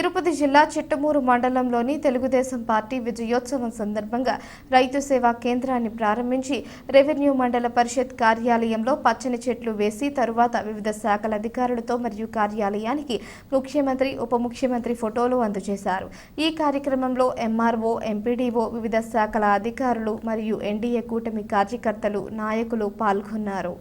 తిరుపతి జిల్లా చిట్టమూరు మండలంలోని తెలుగుదేశం పార్టీ విజయోత్సవం సందర్భంగా రైతు సేవా కేంద్రాన్ని ప్రారంభించి రెవెన్యూ మండల పరిషత్ కార్యాలయంలో పచ్చని చెట్లు వేసి తరువాత వివిధ శాఖల అధికారులతో మరియు కార్యాలయానికి ముఖ్యమంత్రి ఉప ముఖ్యమంత్రి ఫోటోలు అందజేశారు। ఈ కార్యక్రమంలో ఎంఆర్ఓ, ఎంపీడీఓ, వివిధ శాఖల అధికారులు మరియు ఎన్డీఏ కూటమి కార్యకర్తలు, నాయకులు పాల్గొన్నారు।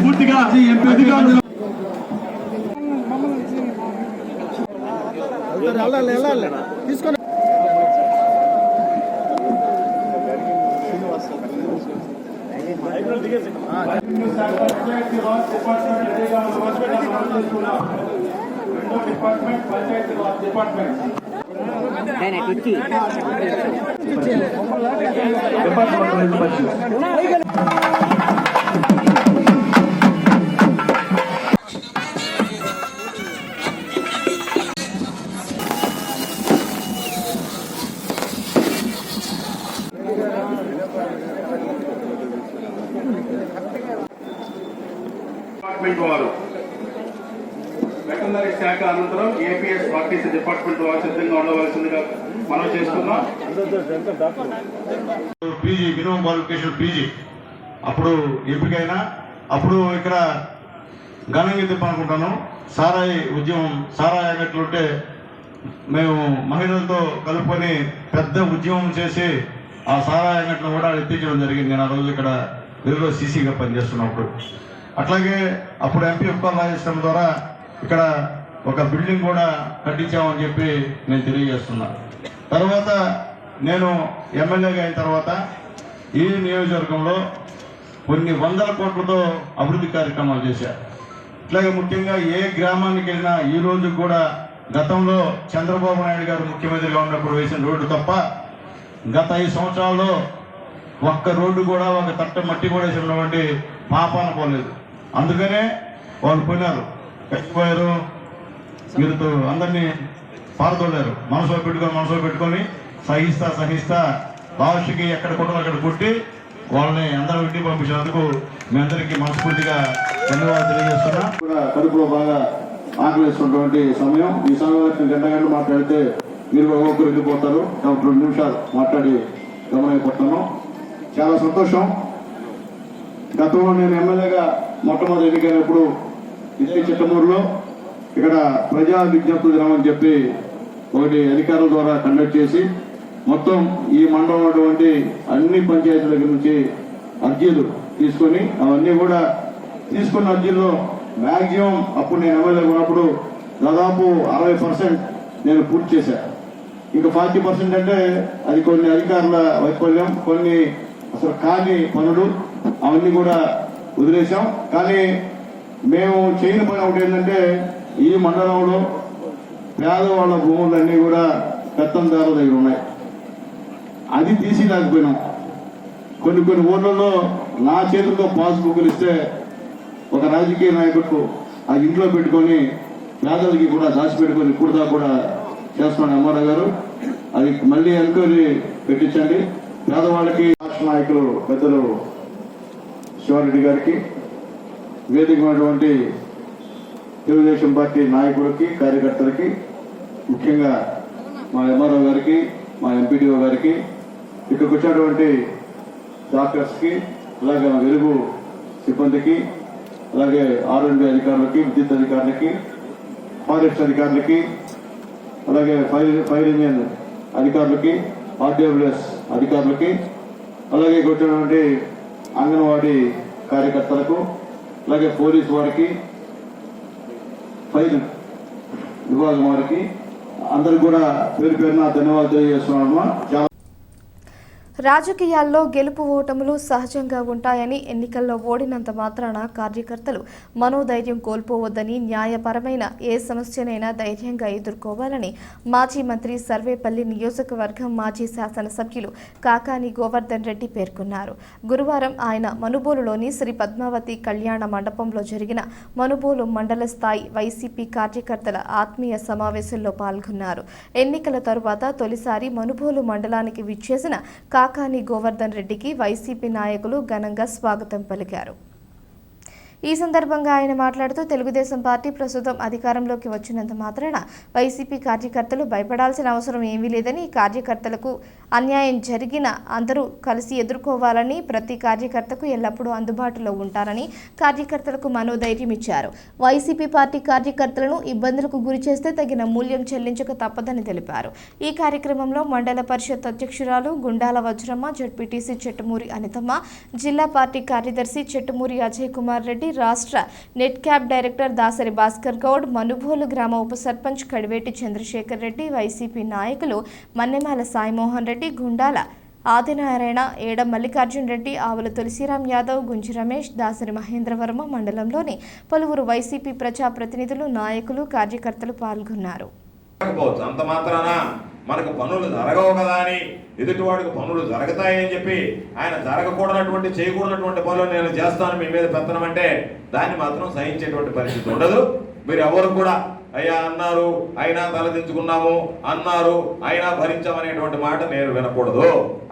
పూర్తిగా అధికారులు తీసుకొని డిపార్ట్మెంట్ పంచాయతీ రాజ్ డిపార్ట్మెంట్ వారు వెటర్నరీ శాఖ అనంతరం ఏపీఎస్ ఆర్టీసీ డిపార్ట్మెంట్ వారు సిద్ధంగా ఉండవలసిందిగా మనం చేస్తున్నాం। పీజీ మినిమం క్వాలిఫికేషన్ పీజీ అప్పుడు ఎంపికైనా అప్పుడు ఇక్కడ ఘనంగా తిప్పాలనుకుంటాను। సారాయి ఉద్యమం సారాయి అయినట్లుంటే మేము మహిళలతో కలుపుకొని పెద్ద ఉద్యమం చేసి ఆ సారాయి అయినట్లు కూడా ఎత్తించడం జరిగింది। నేను ఆ రోజు ఇక్కడ వీరిలో సీసీగా పనిచేస్తున్నప్పుడు అట్లాగే అప్పుడు ఎంపీ ఉప్పల్ రాజేశ్వరం ద్వారా ఇక్కడ ఒక బిల్డింగ్ కూడా కట్టించామని చెప్పి నేను తెలియజేస్తున్నా। తర్వాత నేను ఎమ్మెల్యేగా అయిన తర్వాత ఈ నియోజకవర్గంలో కొన్ని వందల కోట్లతో అభివృద్ధి కార్యక్రమాలు చేశారు। ఇట్లాగే ముఖ్యంగా ఏ గ్రామానికి వెళ్ళినా ఈ రోజు కూడా గతంలో చంద్రబాబు నాయుడు గారు ముఖ్యమంత్రిగా ఉన్నప్పుడు వేసిన రోడ్డు తప్ప గత 5 సంవత్సరాల్లో ఒక్క రోడ్డు కూడా ఒక తట్ట మట్టి కూడా వేసినటువంటి పాపాన పోలేదు। అందుకనే వాళ్ళు పోయినారు, కట్టిపోయారు, వీరితో అందరినీ పారదోలేరు। మనసులో పెట్టుకొని సహిస్తా లాస్ట్కి ఎక్కడ కొట్టాలో అక్కడ కొట్టి వాళ్ళని అందరూ ఇంటికి పంపించినందుకు మీ అందరికీ మనస్ఫూర్తిగా ధన్యవాదాలు తెలియజేస్తున్నా। కూడా కడుపులో బాగా ఆకలిస్తున్నటువంటి సమయం, ఈ సమయంలో గంటలు మాట్లాడితే మీరు ఒక్కొక్కరు వెళ్ళిపోతారు కాబట్టి 2 నిమిషాలు మాట్లాడి గమనైపోతాను। చాలా సంతోషం। గతంలో నేను ఎమ్మెల్యేగా మొట్టమొదటి ఎన్నికైనప్పుడు ఇదే చిట్టమూరులో ఇక్కడ ప్రజా విజ్ఞప్తుల దినం అని చెప్పి ఒకటి అధికారుల ద్వారా కండక్ట్ చేసి మొత్తం ఈ మండలం ఉన్నటువంటి అన్ని పంచాయతీల దగ్గర నుంచి అర్జీలు తీసుకొని అవన్నీ కూడా తీసుకున్న అర్జీల్లో మ్యాక్సిమం అప్పుడు నేను ఎమ్మెల్యేగా ఉన్నప్పుడు దాదాపు 60% నేను పూర్తి చేశాను। ఇంకా 40% అంటే అది కొన్ని అధికారుల వైఫల్యం, కొన్ని అసలు కాని పనులు అవన్నీ కూడా వదిలేశాం। కానీ మేము చేయని పని ఒకటి ఏంటంటే ఈ మండలంలో పేదవాళ్ళ భూములన్నీ కూడా పెత్తందారుల దగ్గర ఉన్నాయి, అది తీసి లేకపోయినాం। కొన్ని ఊర్లలో నా చేతుల్లో పాస్బుక్లు ఇస్తే ఒక రాజకీయ నాయకుడు ఆ ఇంట్లో పెట్టుకొని పేదలకి కూడా దాచిపెట్టుకొని ఇప్పుడు కూడా చేస్తున్నాడు ఎంఆర్ఓ గారు। అది మళ్ళీ ఎంక్వైరీ పెట్టించండి। పేదవాళ్ళకి రాష్ట్ర నాయకులు పెద్దలు శివారెడ్డి గారికి, వేదిక ఉన్నటువంటి తెలుగుదేశం పార్టీ నాయకులకి, కార్యకర్తలకి, ముఖ్యంగా మా ఎంఆర్ఓ గారికి, మా ఎంపీడీఓ గారికి, ఇక్కడికి వచ్చినటువంటి డాక్టర్స్కి, అలాగే వెలుగు సిబ్బందికి, అలాగే ఆర్ఎండ్బి అధికారులకి, విద్యుత్ అధికారులకి, ఫారెస్ట్ అధికారులకి, అలాగే ఫైర్ ఇంజిన్ అధికారులకి, ఆర్డబ్ల్యూఎస్ అధికారులకి, అలాగే ఇక్కడ వచ్చినటువంటి అంగన్వాడీ కార్యకర్తలకు, అలాగే పోలీసు వారికి, ఫైర్ విభాగం వారికి అందరికి కూడా పేరు పేరున ధన్యవాదాలు తెలియజేస్తున్నాను. చాలా రాజకీయాల్లో గెలుపు ఓటములు సహజంగా ఉంటాయని, ఎన్నికల్లో ఓడినంత మాత్రాన కార్యకర్తలు మనోధైర్యం కోల్పోవద్దని, న్యాయపరమైన ఏ సమస్యనైనా ధైర్యంగా ఎదుర్కోవాలని మాజీ మంత్రి సర్వేపల్లి నియోజకవర్గం మాజీ శాసనసభ్యులు కాకాని గోవర్ధన్ రెడ్డి పేర్కొన్నారు. గురువారం ఆయన మనుబోలులోని శ్రీ పద్మావతి కళ్యాణ మండపంలో జరిగిన మనుబోలు మండల స్థాయి వైసీపీ కార్యకర్తల ఆత్మీయ సమావేశంలో పాల్గొన్నారు. ఎన్నికల తరువాత తొలిసారి మనుబోలు మండలానికి విచ్చేసిన కాకాని గోవర్ధన్ రెడ్డికి వైసీపీ నాయకులు ఘనంగా స్వాగతం పలికారు. ఈ సందర్భంగా ఆయన మాట్లాడుతూ, తెలుగుదేశం పార్టీ ప్రస్తుతం అధికారంలోకి వచ్చినంత మాత్రాన వైసీపీ కార్యకర్తలు భయపడాల్సిన అవసరం ఏమీ లేదని, కార్యకర్తలకు అన్యాయం జరిగిన అందరూ కలిసి ఎదుర్కోవాలని, ప్రతి కార్యకర్తకు ఎల్లప్పుడూ అందుబాటులో ఉంటారని కార్యకర్తలకు మనోధైర్యం ఇచ్చారు. వైసీపీ పార్టీ కార్యకర్తలను ఇబ్బందులకు గురి చేస్తే తగిన మూల్యం చెల్లించక తప్పదని తెలిపారు. ఈ కార్యక్రమంలో మండల పరిషత్ అధ్యక్షురాలు గుండాల వజ్రమ్మ, జడ్పీటీసీ చెట్టుమూరి అనితమ్మ, జిల్లా పార్టీ కార్యదర్శి చెట్టుమూరి అజయ్ కుమార్ రెడ్డి, రాష్ట్ర net cap director Dasari Bhaskar Goud, Manubolu గ్రామ ఉప సర్పంచ్ కడివేటి చంద్రశేఖర్ రెడ్డి, వైసీపీ నాయకులు మన్నెమాల సాయిమోహన్ రెడ్డి, గుండాల ఆదినారాయణ, ఏడ మల్లికార్జున్ రెడ్డి, ఆవుల తులసిరామ్ యాదవ్, గుంజి రమేష్, దాసరి మహేంద్రవర్మ, మండలంలోని పలువురు వైసీపీ ప్రజాప్రతినిధులు, నాయకులు, కార్యకర్తలు పాల్గొన్నారు. అంత మాత్రాన మనకు పనులు జరగవు కదా అని, ఎదుటివాడికి పనులు జరుగుతాయని చెప్పి ఆయన జరగకూడనటువంటి, చేయకూడనటువంటి పనులు నేను చేస్తాను మీ మీద పెత్తనం అంటే దాన్ని మాత్రం సహించేటువంటి పరిస్థితి ఉండదు. మీరు ఎవరు కూడా అయ్యా అన్నారు, అయినా తలదించుకున్నాము అన్నారు, అయినా భరించామనేటువంటి మాట నేను వినకూడదు.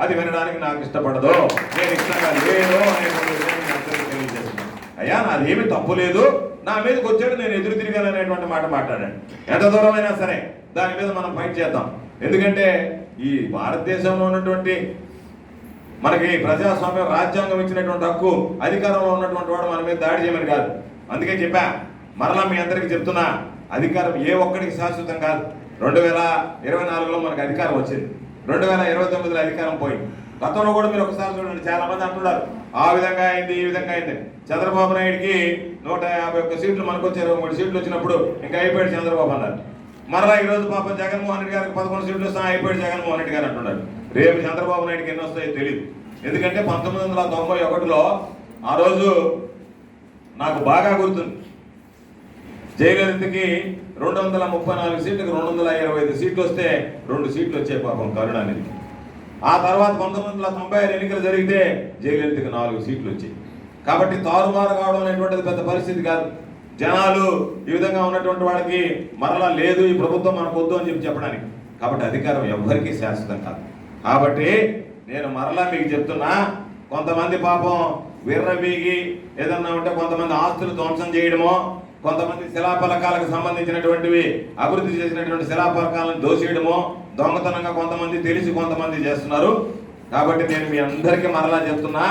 అది వినడానికి నాకు ఇష్టపడదు. నేను ఇష్టంగా లేదు అనేటువంటి తెలియజేస్తున్నాను. అయ్యా నాదేమి తప్పు లేదు, నా మీదకి వచ్చాడు, నేను ఎదురు తిరిగాను అనేటువంటి మాట మాట్లాడండి. ఎంత దూరమైనా సరే దాని మీద మనం ఫైట్ చేద్దాం. ఎందుకంటే ఈ భారతదేశంలో ఉన్నటువంటి మనకి ప్రజాస్వామ్యం, రాజ్యాంగం ఇచ్చినటువంటి హక్కు, అధికారంలో ఉన్నటువంటి వాడు మన మీద దాడి చేయమని కాదు. అందుకే చెప్పా, మరలా మీ అందరికీ చెప్తున్నా, అధికారం ఏ ఒక్కడికి శాశ్వతం కాదు. 2024లో మనకు అధికారం వచ్చింది, 2029లో అధికారం పోయింది. గతంలో కూడా మీరు ఒకసారి చూడండి, చాలా మంది అంటున్నారు ఆ విధంగా అయింది, ఈ విధంగా అయింది. చంద్రబాబు నాయుడికి 151 సీట్లు, మనకు వచ్చే 23 సీట్లు వచ్చినప్పుడు ఇంకా అయిపోయాడు చంద్రబాబు అన్నారు. మరలా ఈరోజు పాపం జగన్మోహన్ రెడ్డి గారికి 11 సీట్లు వస్తాయి, అయిపోయాడు జగన్మోహన్ రెడ్డి గారు అంటున్నారు. రేపు చంద్రబాబు నాయుడికి ఎన్ని వస్తాయో తెలియదు. ఎందుకంటే 1991లో ఆ రోజు నాకు బాగా గుర్తుంది, జయలలితకి 234 సీట్లకు 225 సీట్లు వస్తే 2 సీట్లు వచ్చాయి పాపం కరుణానిధికి. ఆ తర్వాత 1996 ఎన్నికలు జరిగితే జయలలితకి 4 సీట్లు వచ్చాయి. కాబట్టి తారుమారు కావడం అనేటువంటిది పెద్ద పరిస్థితి కాదు. జనాలు ఈ విధంగా ఉన్నటువంటి వాళ్ళకి మరలా లేదు, ఈ ప్రభుత్వం మనకు వద్దు అని చెప్పడానికి. కాబట్టి అధికారం ఎవ్వరికీ శాశ్వతం కాదు. కాబట్టి నేను మరలా మీకు చెప్తున్నా, కొంతమంది పాపం విర్రవీగి ఏదన్నా ఉంటే కొంతమంది ఆస్తులు ధ్వంసం చేయడమో, కొంతమంది శిలాఫలకాలకు సంబంధించినటువంటివి అభివృద్ధి చేసినటువంటి శిలాఫలకాలను దోసేయడమో, దొంగతనంగా కొంతమంది తెలిసి కొంతమంది చేస్తున్నారు. కాబట్టి నేను మీ అందరికీ మరలా చెప్తున్నా,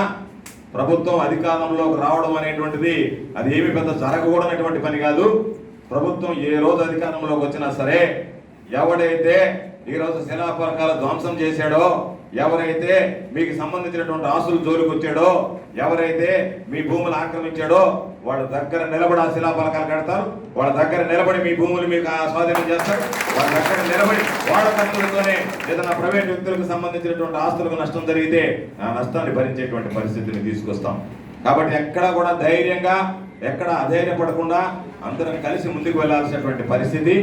ప్రభుత్వం అధికారంలోకి రావడం అనేటువంటిది అది ఏమి పెద్ద జరగకూడనటువంటి పని కాదు. ప్రభుత్వం ఏ రోజు అధికారంలోకి వచ్చినా సరే, ఎవడైతే ఈరోజు శిలాఫలకాలు ధ్వంసం చేశాడో, ఎవరైతే మీకు సంబంధించినటువంటి ఆస్తులు జోలికి వచ్చాడో, ఎవరైతే మీ భూములు ఆక్రమించాడో వాళ్ళ దగ్గర నిలబడి ఆ శిలాఫలకాలు కడతారు. వాళ్ళ దగ్గర నిలబడి మీ భూములు మీకు స్వాధీనం చేస్తారు. వాళ్ళ దగ్గర నిలబడి వాళ్ళ ఖర్చులతోనే ఏదైనా ప్రైవేట్ వ్యక్తులకు సంబంధించినటువంటి ఆస్తులకు నష్టం జరిగితే ఆ నష్టాన్ని భరించేటువంటి పరిస్థితిని తీసుకొస్తాం. కాబట్టి ఎక్కడ కూడా ధైర్యంగా, ఎక్కడ అధైర్యపడకుండా అందరం కలిసి ముందుకు వెళ్లాల్సినటువంటి పరిస్థితి.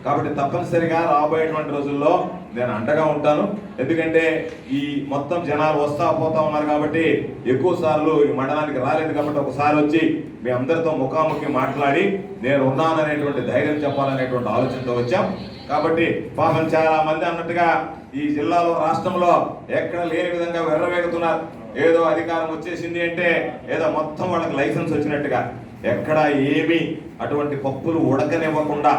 కాబట్టి తప్పనిసరిగా రాబోయేటువంటి రోజుల్లో నేను అండగా ఉంటాను. ఎందుకంటే ఈ మొత్తం జనాలు వస్తా పోతా ఉన్నారు కాబట్టి ఎక్కువ సార్లు ఈ మండలానికి రాలేదు. కాబట్టి ఒకసారి వచ్చి మీ అందరితో ముఖాముఖి మాట్లాడి నేను ఉన్నాననేటువంటి ధైర్యం చెప్పాలనేటువంటి ఆలోచనతో వచ్చాం. కాబట్టి పాపం చాలా మంది అన్నట్టుగా ఈ జిల్లాలో, రాష్ట్రంలో ఎక్కడ లేని విధంగా వెర్రవేగుతున్నారు. ఏదో అధికారం వచ్చేసింది అంటే ఏదో మొత్తం వాళ్ళకి లైసెన్స్ వచ్చినట్టుగా, ఎక్కడ ఏమీ అటువంటి పప్పులు ఉడకనివ్వకుండా,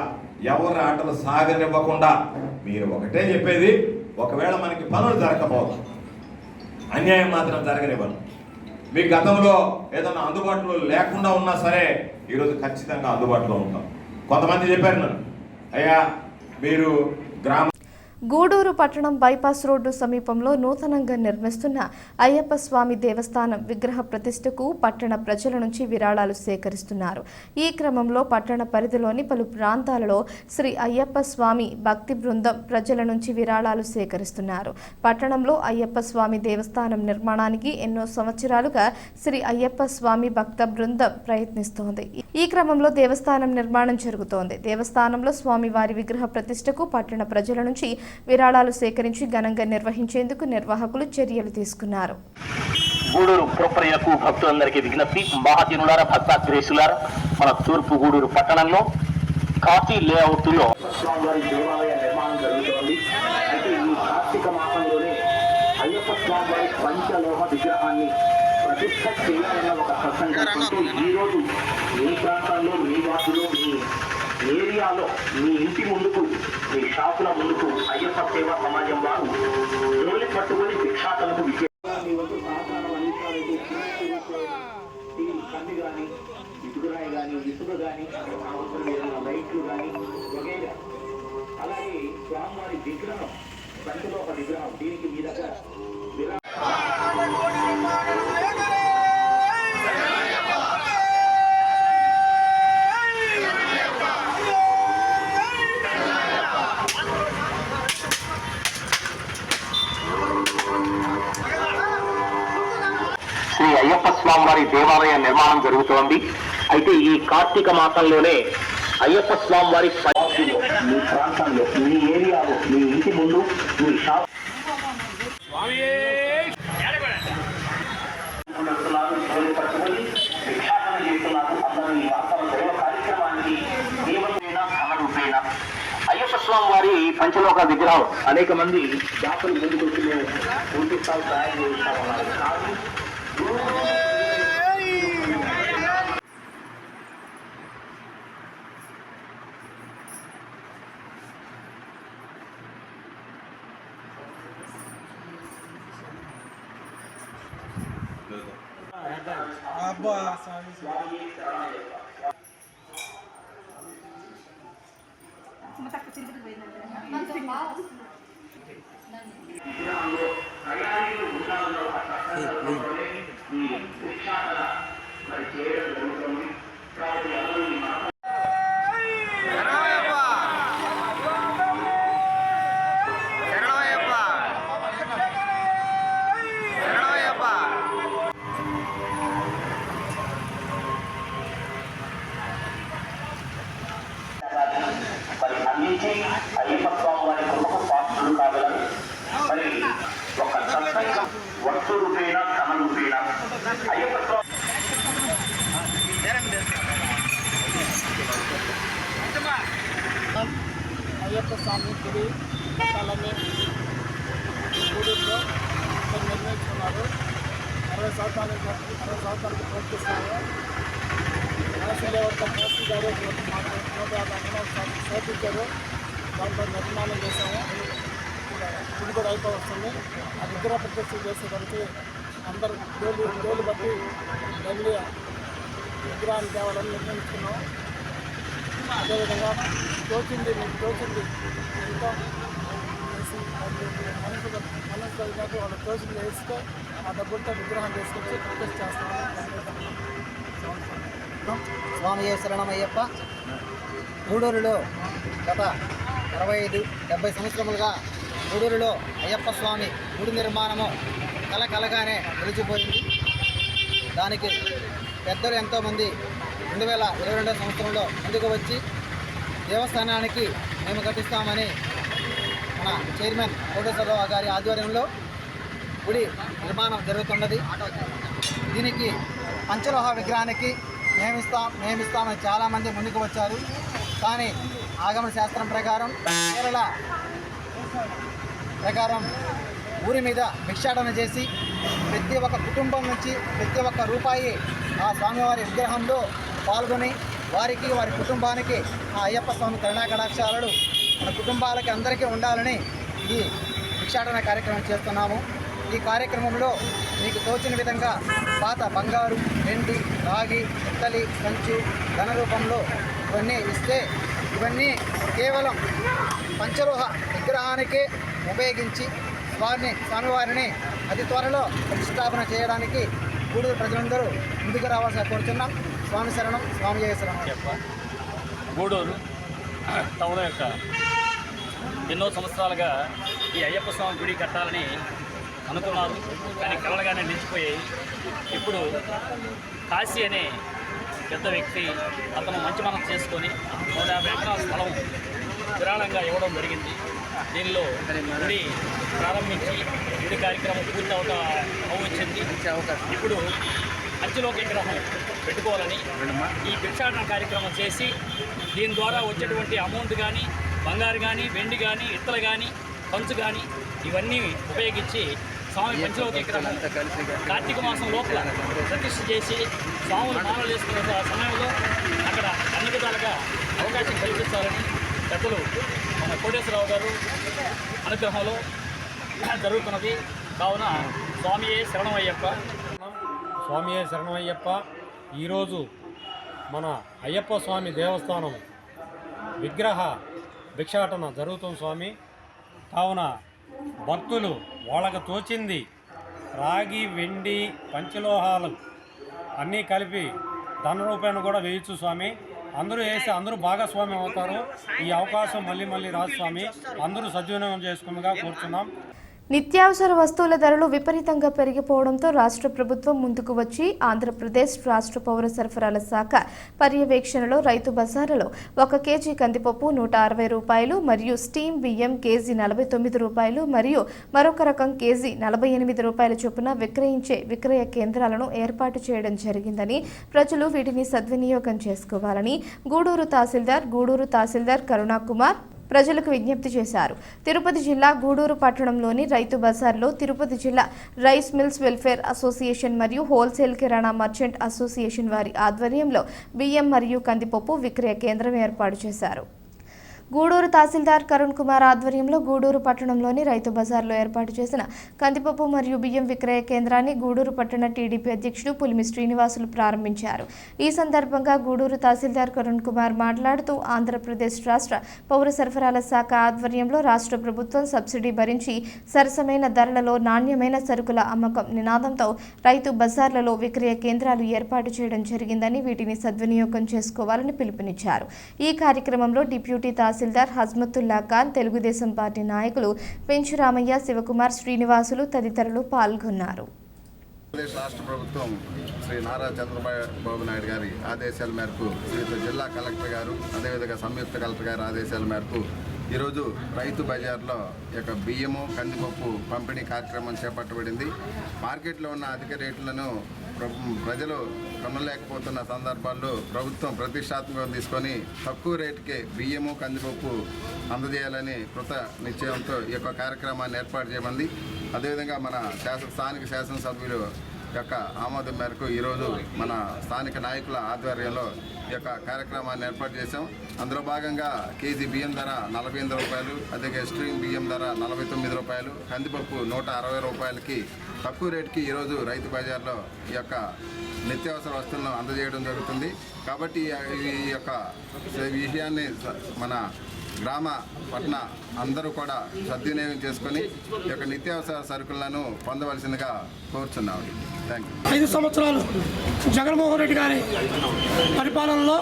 ఎవరి ఆటలు సాగనివ్వకుండా మీరు ఒకటే చెప్పేది, ఒకవేళ మనకి పనులు జరగకపోవచ్చు, అన్యాయం మాత్రం జరగనివ్వను. మీ గతంలో ఏదన్నా అందుబాటులో లేకుండా ఉన్నా సరే ఈరోజు ఖచ్చితంగా అందుబాటులో ఉంటాం. కొంతమంది చెప్పారు నన్ను, అయ్యా మీరు గ్రామ గూడూరు పట్టణం బైపాస్ రోడ్డు సమీపంలో నూతనంగా నిర్మిస్తున్న అయ్యప్ప స్వామి దేవస్థానం విగ్రహ ప్రతిష్టకు పట్టణ ప్రజల నుంచి విరాళాలు సేకరిస్తున్నారు. ఈ క్రమంలో పట్టణ పరిధిలోని పలు ప్రాంతాలలో శ్రీ అయ్యప్ప స్వామి భక్తి బృందం ప్రజల నుంచి విరాళాలు సేకరిస్తున్నారు. పట్టణంలో అయ్యప్ప స్వామి దేవస్థానం నిర్మాణానికి ఎన్నో సంవత్సరాలుగా శ్రీ అయ్యప్ప స్వామి భక్త బృందం ప్రయత్నిస్తోంది. ఈ క్రమంలో దేవస్థానం నిర్మాణం జరుగుతోంది. దేవస్థానంలో స్వామివారి విగ్రహ ప్రతిష్టకు పట్టణ ప్రజల నుంచి విరాళాలు సేకరించి ఘనంగా నిర్వహించేందుకు నిర్వాహకులు చర్యలు తీసుకున్నారు. గూడూరు పురప్రజలకు భక్తులందరికీ విజ్ఞప్తి, మహాజనులారా, భక్తాగ్రేసులారా, మన తూర్పు గూడూరు పట్టణంలో కాశీ లేఅవుట్లో స్వామివారి దేవాలయ నిర్మాణం జరుగుతోంది. అయితే ఈ కార్తీక మాసంలోనే అయ్యప్ప స్వామివారి పంచలోహ విగ్రహాన్ని ప్రతిష్ట చేయాలన్న ఒక సత్సంకల్పంతో ఈరోజు మీ ప్రాంతాల్లో, మీ వార్డులో, మీ ఏరియాలో, మీ ఇంటి ముందుకు, మీ షాపుల ముందుకు అయ్యప్ప సేవా సమాజం వారు రోలి పట్టుకొని భిక్షాటనకు మీ వంతు సహకారం అందించాలంటే కంది కానీ, ఇటుకరాయి కానీ, ఇసుక కానీ, అవసరం ఏదైనా లైట్లు కానీ వగైరా. అలాగే స్వామివారి విగ్రహం, సంతలో ఒక విగ్రహం, దీనికి మీ దగ్గర శ్రీ అయ్యప్ప స్వామివారి దేవాలయ నిర్మాణం జరుగుతోంది. అయితే ఈ కార్తీక మాసంలోనే అయ్యప్ప స్వామివారి మీ ప్రాంతంలో, మీ ఏరియాలో, మీ ఇంటి ముందు, మీ షాప్ కార్యక్రమానికి అయ్యప్ప స్వామి వారి పంచలోక విగ్రహం అనేక మంది దాతలు ముందుకు వచ్చి మేము పూర్తిస్థాయి తయారు చేస్తామన్నారు. అయ్యప్ప స్వామి వారి కృపకు పాత్రులు కాగలరు. మరి ఒక సత్సంగం వస్తు రూపేణ, ధన రూపేణ అయ్యప్ప స్వామి గుడి కట్టాలని గూడూరులో నిర్ణయించుకున్నారు. 60 సంవత్సరాలకు ప్రయత్నిస్తున్నారు. కాశీ గారు 150 అంగన్వాడీ చేర్పించారు. దాంట్లో నిర్మాణం చేశాము. గుడి కూడా అయిపో వస్తుంది. ఆ విగ్రహ ప్రతిష్ట చేసేదానికి అందరూ డోలు బట్టి వెళ్ళి విగ్రహాన్ని తేవాలని నిర్ణయించుకున్నాం. అదేవిధంగా తోచింది ఎంతో వేసి మనసు కలిగినట్టు వాళ్ళు తోచింది వేస్తే ఆ డబ్బులతో విగ్రహం తీసుకొచ్చి ప్రతిష్ట చేస్తామని. స్వామి శరణమయ్యప్ప. గూడూరులో గత 65-70 సంవత్సరములుగా గూడూరులో అయ్యప్ప స్వామి గుడి నిర్మాణము కలగానే నిలిచిపోయింది. దానికి పెద్దలు ఎంతోమంది 2022 సంవత్సరంలో ముందుకు వచ్చి దేవస్థానానికి మేము కట్టిస్తామని మన చైర్మన్ కోటేశ్వరరావు గారి ఆధ్వర్యంలో గుడి నిర్మాణం జరుగుతున్నది. దీనికి పంచలోహ విగ్రహానికి మేమిస్తామని చాలామంది ముందుకు వచ్చారు. కానీ ఆగమ శాస్త్రం ప్రకారం, కేరళ ప్రకారం ఊరి మీద భిక్షాటన చేసి ప్రతి ఒక్క కుటుంబం నుంచి ప్రతి ఒక్క రూపాయి ఆ స్వామివారి విగ్రహంలో పాల్గొని వారికి, వారి కుటుంబానికి ఆ అయ్యప్ప స్వామి కరుణాకటాక్షాలు మన కుటుంబాలకి అందరికీ ఉండాలని ఈ భిక్షాటన కార్యక్రమం చేస్తున్నాము. ఈ కార్యక్రమంలో మీకు తోచిన విధంగా పాత బంగారు, వెండి, రాగి, పిత్తలి, కంచు, ధన రూపంలో ఇవన్నీ ఇస్తే ఇవన్నీ కేవలం పంచలోహ విగ్రహానికి ఉపయోగించి స్వామివారిని అతి త్వరలో ప్రతిష్టాపన చేయడానికి గూడూరు ప్రజలందరూ ముందుకు రావాల్సి కోరుతున్నాం. స్వామి శరణం, స్వామి జయ శరణం. గూడూరు టౌన్ యొక్క ఎన్నో సంవత్సరాలుగా ఈ అయ్యప్ప స్వామి గుడి కట్టాలని అనుకున్నారు, కానీ కలలుగానే నిలిచిపోయాయి. ఇప్పుడు కాశీ అనే పెద్ద వ్యక్తి అతను మంచి మనసు చేసుకొని 150 ఎకరాల స్థలం విరాళంగా ఇవ్వడం జరిగింది. దీనిలో గుడి ప్రారంభించి గుడి కార్యక్రమం పూర్తి అవ్వచ్చింది. ఇప్పుడు పంచలోక విగ్రహం పెట్టుకోవాలని ఈ భిక్షాటన కార్యక్రమం చేసి దీని ద్వారా వచ్చేటువంటి అమౌంట్ కానీ, బంగారు కానీ, వెండి కానీ, ఇత్తలు కానీ, కంచు కానీ ఇవన్నీ ఉపయోగించి స్వామి పంచలోక విగ్రహం కార్తీక మాసం లోపల ప్రతిష్ఠ చేసి స్వాములు మాలలు వేసుకున్న సమయంలో అక్కడ అన్ని విధాలుగా అవకాశం కల్పించాలని పెద్దలు మన కోటేశ్వరరావు గారు అనుగ్రహంలో జరుగుతున్నది. కావున స్వామియే శరణమయ్యప్ప. స్వామియే శరణమయ్యప్ప. ఈరోజు మన అయ్యప్ప స్వామి దేవస్థానం విగ్రహ భిక్షాటన జరుగుతుంది స్వామి. కావున భక్తులు వాళ్ళకు తోచింది రాగి, వెండి, పంచలోహాలు అన్నీ కలిపి ధన రూపాయలు కూడా వేయచ్చు స్వామి. అందరూ వేసి అందరూ భాగస్వామ్యం అవుతారు. ఈ అవకాశం మళ్ళీ రాదు స్వామి. అందరూ సద్వినియోగం చేసుకుందిగా కోరుతున్నాం. నిత్యావసర వస్తువుల ధరలు విపరీతంగా పెరిగిపోవడంతో రాష్ట్ర ప్రభుత్వం ముందుకు వచ్చి ఆంధ్రప్రదేశ్ రాష్ట్ర పౌర సరఫరాల శాఖ పర్యవేక్షణలో రైతు బజార్లలో 1 కేజీ కందిపప్పు 160 రూపాయలు మరియు స్టీమ్ బియ్యం కేజీ 49 రూపాయలు మరియు మరొక రకం కేజీ 48 రూపాయల చొప్పున విక్రయించే విక్రయ కేంద్రాలను ఏర్పాటు చేయడం జరిగిందని, ప్రజలు వీటిని సద్వినియోగం చేసుకోవాలని గూడూరు తహసీల్దార్ కరుణాకుమార్ ప్రజలకు విజ్ఞప్తి చేశారు. తిరుపతి జిల్లా గూడూరు పట్టణంలోని రైతు బజార్లో తిరుపతి జిల్లా రైస్ మిల్స్ వెల్ఫేర్ అసోసియేషన్ మరియు హోల్సేల్ కిరాణా మర్చెంట్ అసోసియేషన్ వారి ఆధ్వర్యంలో బియ్యం మరియు కందిపప్పు విక్రయ కేంద్రం ఏర్పాటు చేశారు. గూడూరు తహసీల్దార్ కరుణ్ కుమార్ ఆధ్వర్యంలో గూడూరు పట్టణంలోని రైతు బజార్లో ఏర్పాటు చేసిన కందిపప్పు మరియు బియ్యం విక్రయ కేంద్రాన్ని గూడూరు పట్టణ టీడీపీ అధ్యక్షుడు పులిమి శ్రీనివాసులు ప్రారంభించారు. ఈ సందర్భంగా గూడూరు తహసీల్దార్ కరుణ్ కుమార్ మాట్లాడుతూ ఆంధ్రప్రదేశ్ రాష్ట్ర పౌర సరఫరాల శాఖ ఆధ్వర్యంలో రాష్ట్ర ప్రభుత్వం సబ్సిడీ భరించి సరసమైన ధరలలో నాణ్యమైన సరుకుల అమ్మకం నినాదంతో రైతు బజార్లలో విక్రయ కేంద్రాలు ఏర్పాటు చేయడం జరిగిందని, వీటిని సద్వినియోగం చేసుకోవాలని పిలుపునిచ్చారు. ఈ కార్యక్రమంలో డిప్యూటీ తహసీల్దార్ హజ్మతుల్లా ఖాన్, తెలుగుదేశం పార్టీ నాయకులు పెంచురామయ్య, శివకుమార్, శ్రీనివాసులు తదితరులు పాల్గొన్నారు. రాష్ట్ర ప్రభుత్వం శ్రీ నారా చంద్రబాబు నాయుడు గారి ఆదేశాల మేరకు జిల్లా కలెక్టర్ గారు, అదేవిధంగా సంయుక్త కలెక్టర్ గారి ఆదేశాల మేరకు ఈరోజు రైతు బజార్లో యొక్క బియ్యము, కందిపప్పు పంపిణీ కార్యక్రమం చేపట్టబడింది. మార్కెట్లో ఉన్న అధిక రేట్లను ప్రజలు కొనలేకపోతున్న సందర్భాల్లో ప్రభుత్వం ప్రతిష్టాత్మకం తీసుకొని తక్కువ రేటుకే బియ్యము, కందిపప్పు అందజేయాలని కృత నిశ్చయంతో ఈ యొక్క కార్యక్రమాన్ని ఏర్పాటు చేయమంది. అదేవిధంగా మన స్థానిక శాసనసభ్యులు యొక్క ఆమోదం మేరకు ఈరోజు మన స్థానిక నాయకుల ఆధ్వర్యంలో ఈ యొక్క కార్యక్రమాన్ని ఏర్పాటు చేశాం. అందులో భాగంగా కేజీ బియ్యం ధర 48 రూపాయలు, అదే స్ట్రీమ్ బియ్యం ధర 49 రూపాయలు, కందిపప్పు 160 రూపాయలకి తక్కువ రేటుకి ఈరోజు రైతు బజార్లో ఈ యొక్క నిత్యావసర వస్తువులను అందజేయడం జరుగుతుంది. కాబట్టి ఈ యొక్క విషయాన్ని మన గ్రామ పట్టణ అందరూ కూడా సద్వినియోగం చేసుకొని ఈ యొక్క నిత్యావసర సరుకులను పొందవలసిందిగా కోరుచున్నాము. Thank you. 5 సంవత్సరాలు జగన్మోహన్ రెడ్డి గారి పరిపాలనలో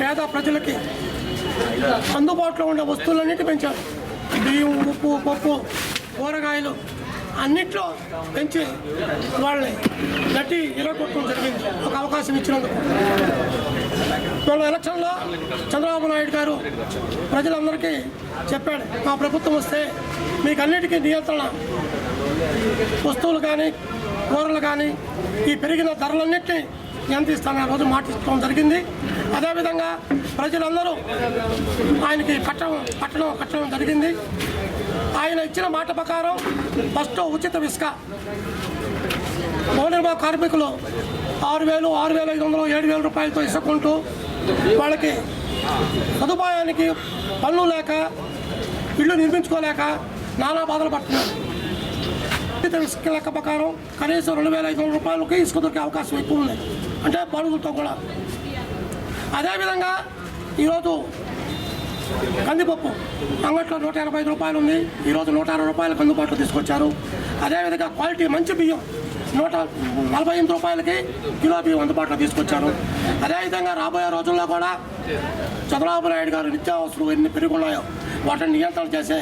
పేద ప్రజలకి అందుబాటులో ఉండే వస్తువులన్నిటి పెంచారు. బియ్యం, ఉప్పు, పప్పు, కూరగాయలు అన్నిట్లో పెంచి వాళ్ళని గట్టి ఇరగొట్టడం జరిగింది. ఒక అవకాశం ఇచ్చినందుకు మన ఎలక్షన్లో చంద్రబాబు నాయుడు గారు ప్రజలందరికీ చెప్పాడు, మా ప్రభుత్వం వస్తే మీకు అన్నిటికీ నియంత్రణ, వస్తువులు కానీ కూరలు కానీ ఈ పెరిగిన ధరలన్నింటినీ నియంత్రిస్తానని రోజు మాట ఇవ్వడం జరిగింది. అదేవిధంగా ప్రజలందరూ ఆయనకి పట్టణం కట్టడం జరిగింది. ఆయన ఇచ్చిన మాట ప్రకారం ఫస్ట్ ఉచిత ఇసుక భవన నిర్మాణ కార్మికులు 6,000, 6,500, 7,000 రూపాయలతో ఇసుకుంటూ వాళ్ళకి సదుపాయానికి పనులు లేక ఇళ్ళు నిర్మించుకోలేక నానా బాధలు పడుతున్నారు. ఇసుక లెక్క ప్రకారం కనీసం 2,500 రూపాయలకి ఇసుక దొరికే అవకాశం ఎక్కువ ఉంది, అంటే బడుగులతో కూడా. అదేవిధంగా ఈరోజు కందిపప్పు అంగట్లో 185 రూపాయలు ఉంది, ఈరోజు 160 రూపాయలకు అందుబాటులో తీసుకొచ్చారు. అదేవిధంగా క్వాలిటీ మంచి బియ్యం 148 రూపాయలకి కిలో బియ్యం అందుబాటులో తీసుకొచ్చారు. అదేవిధంగా రాబోయే రోజుల్లో కూడా చంద్రబాబు నాయుడు గారు నిత్యావసరాలు ఎన్ని పెరుగున్నాయో వాటిని నియంత్రణ చేసే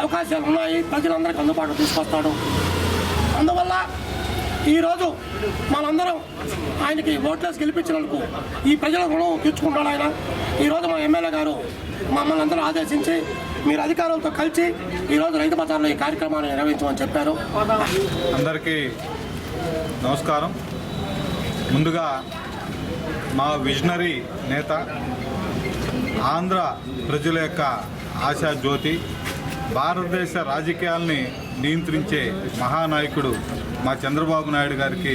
అవకాశాలు ఉన్నాయి. ప్రజలందరికీ అందుబాటులో తీసుకొస్తాడు. అందువల్ల ఈరోజు మనందరం ఆయనకి ఓట్లేసి గెలిపించినందుకు ఈ ప్రజల రుణం తీర్చుకుంటాడు ఆయన. ఈరోజు మా ఎమ్మెల్యే గారు మమ్మల్ని అందరూ ఆదేశించి మీరు అధికారులతో కలిసి ఈరోజు రైతు బజార్లో ఈ కార్యక్రమాన్ని నిర్వహించమని చెప్పారు. అందరికీ నమస్కారం. ముందుగా మా విజనరీ నేత, ఆంధ్ర ప్రజల యొక్క ఆశా జ్యోతి, భారతదేశ రాజకీయాల్ని నియంత్రించే మహానాయకుడు మా చంద్రబాబు నాయుడు గారికి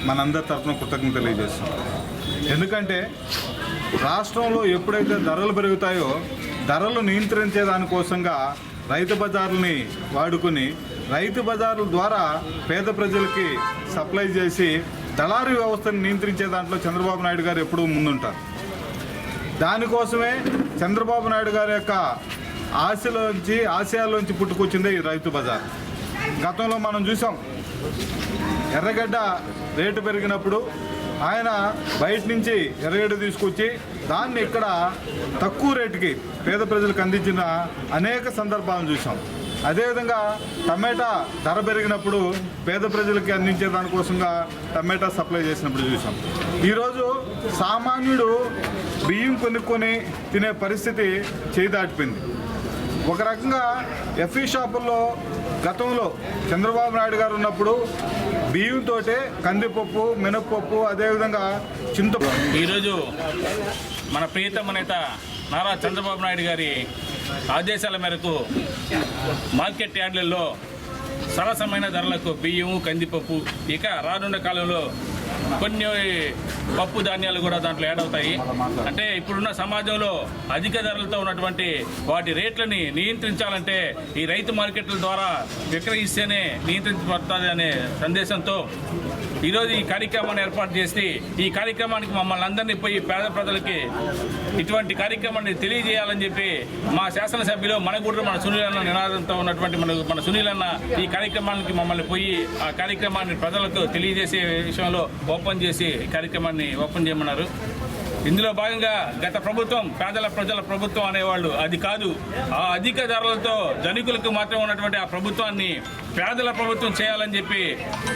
మనందరి తరఫున కృతజ్ఞతలు తెలియజేస్తాం. ఎందుకంటే రాష్ట్రంలో ఎప్పుడైతే ధరలు పెరుగుతాయో ధరలు నియంత్రించే దానికోసంగా రైతు బజార్లని వాడుకుని రైతు బజార్ల ద్వారా పేద ప్రజలకి సప్లై చేసి దళారీ వ్యవస్థను నియంత్రించే దాంట్లో చంద్రబాబు నాయుడు గారు ఎప్పుడూ ముందుంటారు. దానికోసమే చంద్రబాబు నాయుడు గారి యొక్క ఆశయాల్లోంచి పుట్టుకొచ్చిందే ఈ రైతు బజార్. గతంలో మనం చూసాం, ఎర్రగడ్డ రేటు పెరిగినప్పుడు ఆయన బయట నుంచి ఎర్రగడ్డ తీసుకొచ్చి దాన్ని ఇక్కడ తక్కువ రేటుకి పేద ప్రజలకు అందించిన అనేక సందర్భాలను చూసాం. అదేవిధంగా టమాటా ధర పెరిగినప్పుడు పేద ప్రజలకి అందించే దానికోసంగా టమాటా సప్లై చేసినప్పుడు చూసాం. ఈరోజు సామాన్యుడు బియ్యం కొనుక్కొని తినే పరిస్థితి చేయి దాటిపోయింది. ఒక రకంగా ఎఫ్ఈ షాపుల్లో గతంలో చంద్రబాబు నాయుడు గారు ఉన్నప్పుడు బియ్యంతో కందిపప్పు, మినప్పప్పు, అదేవిధంగా చింతపప్పు. ఈరోజు మన ప్రియతమ నేత నారా చంద్రబాబు నాయుడు గారి ఆదేశాల మేరకు మార్కెట్ యార్డులలో సరసమైన ధరలకు బియ్యము, కందిపప్పు, ఇక రానున్న కాలంలో కొన్ని పప్పు ధాన్యాలు కూడా దాంట్లో యాడ్ అవుతాయి. అంటే ఇప్పుడున్న సమాజంలో అధిక ధరలతో ఉన్నటువంటి వాటి రేట్లని నియంత్రించాలంటే ఈ రైతు మార్కెట్ల ద్వారా విక్రయిస్తేనే నియంత్రించబడుతుంది అనే సందేశంతో ఈరోజు ఈ కార్యక్రమాన్ని ఏర్పాటు చేసి ఈ కార్యక్రమానికి మమ్మల్ని అందరినీ పోయి పేద ప్రజలకి ఇటువంటి కార్యక్రమాన్ని తెలియజేయాలని చెప్పి మా శాసనసభ్యులు మనగూడరు మన సునీలన్న నినాదంతో ఉన్నటువంటి మన సునీలన్న ఈ కార్యక్రమానికి మమ్మల్ని పోయి ఆ కార్యక్రమాన్ని ప్రజలకు తెలియజేసే విషయంలో ఓపెన్ చేసి ఈ కార్యక్రమాన్ని ఓపెన్ చేయమన్నారు. ఇందులో భాగంగా గత ప్రభుత్వం ప్రజల ప్రభుత్వం అనేవాళ్ళు, అది కాదు. ఆ అధిక ధరలతో ధనికులకు మాత్రం ఉన్నటువంటి ఆ ప్రభుత్వాన్ని పేదల ప్రభుత్వం చేయాలని చెప్పి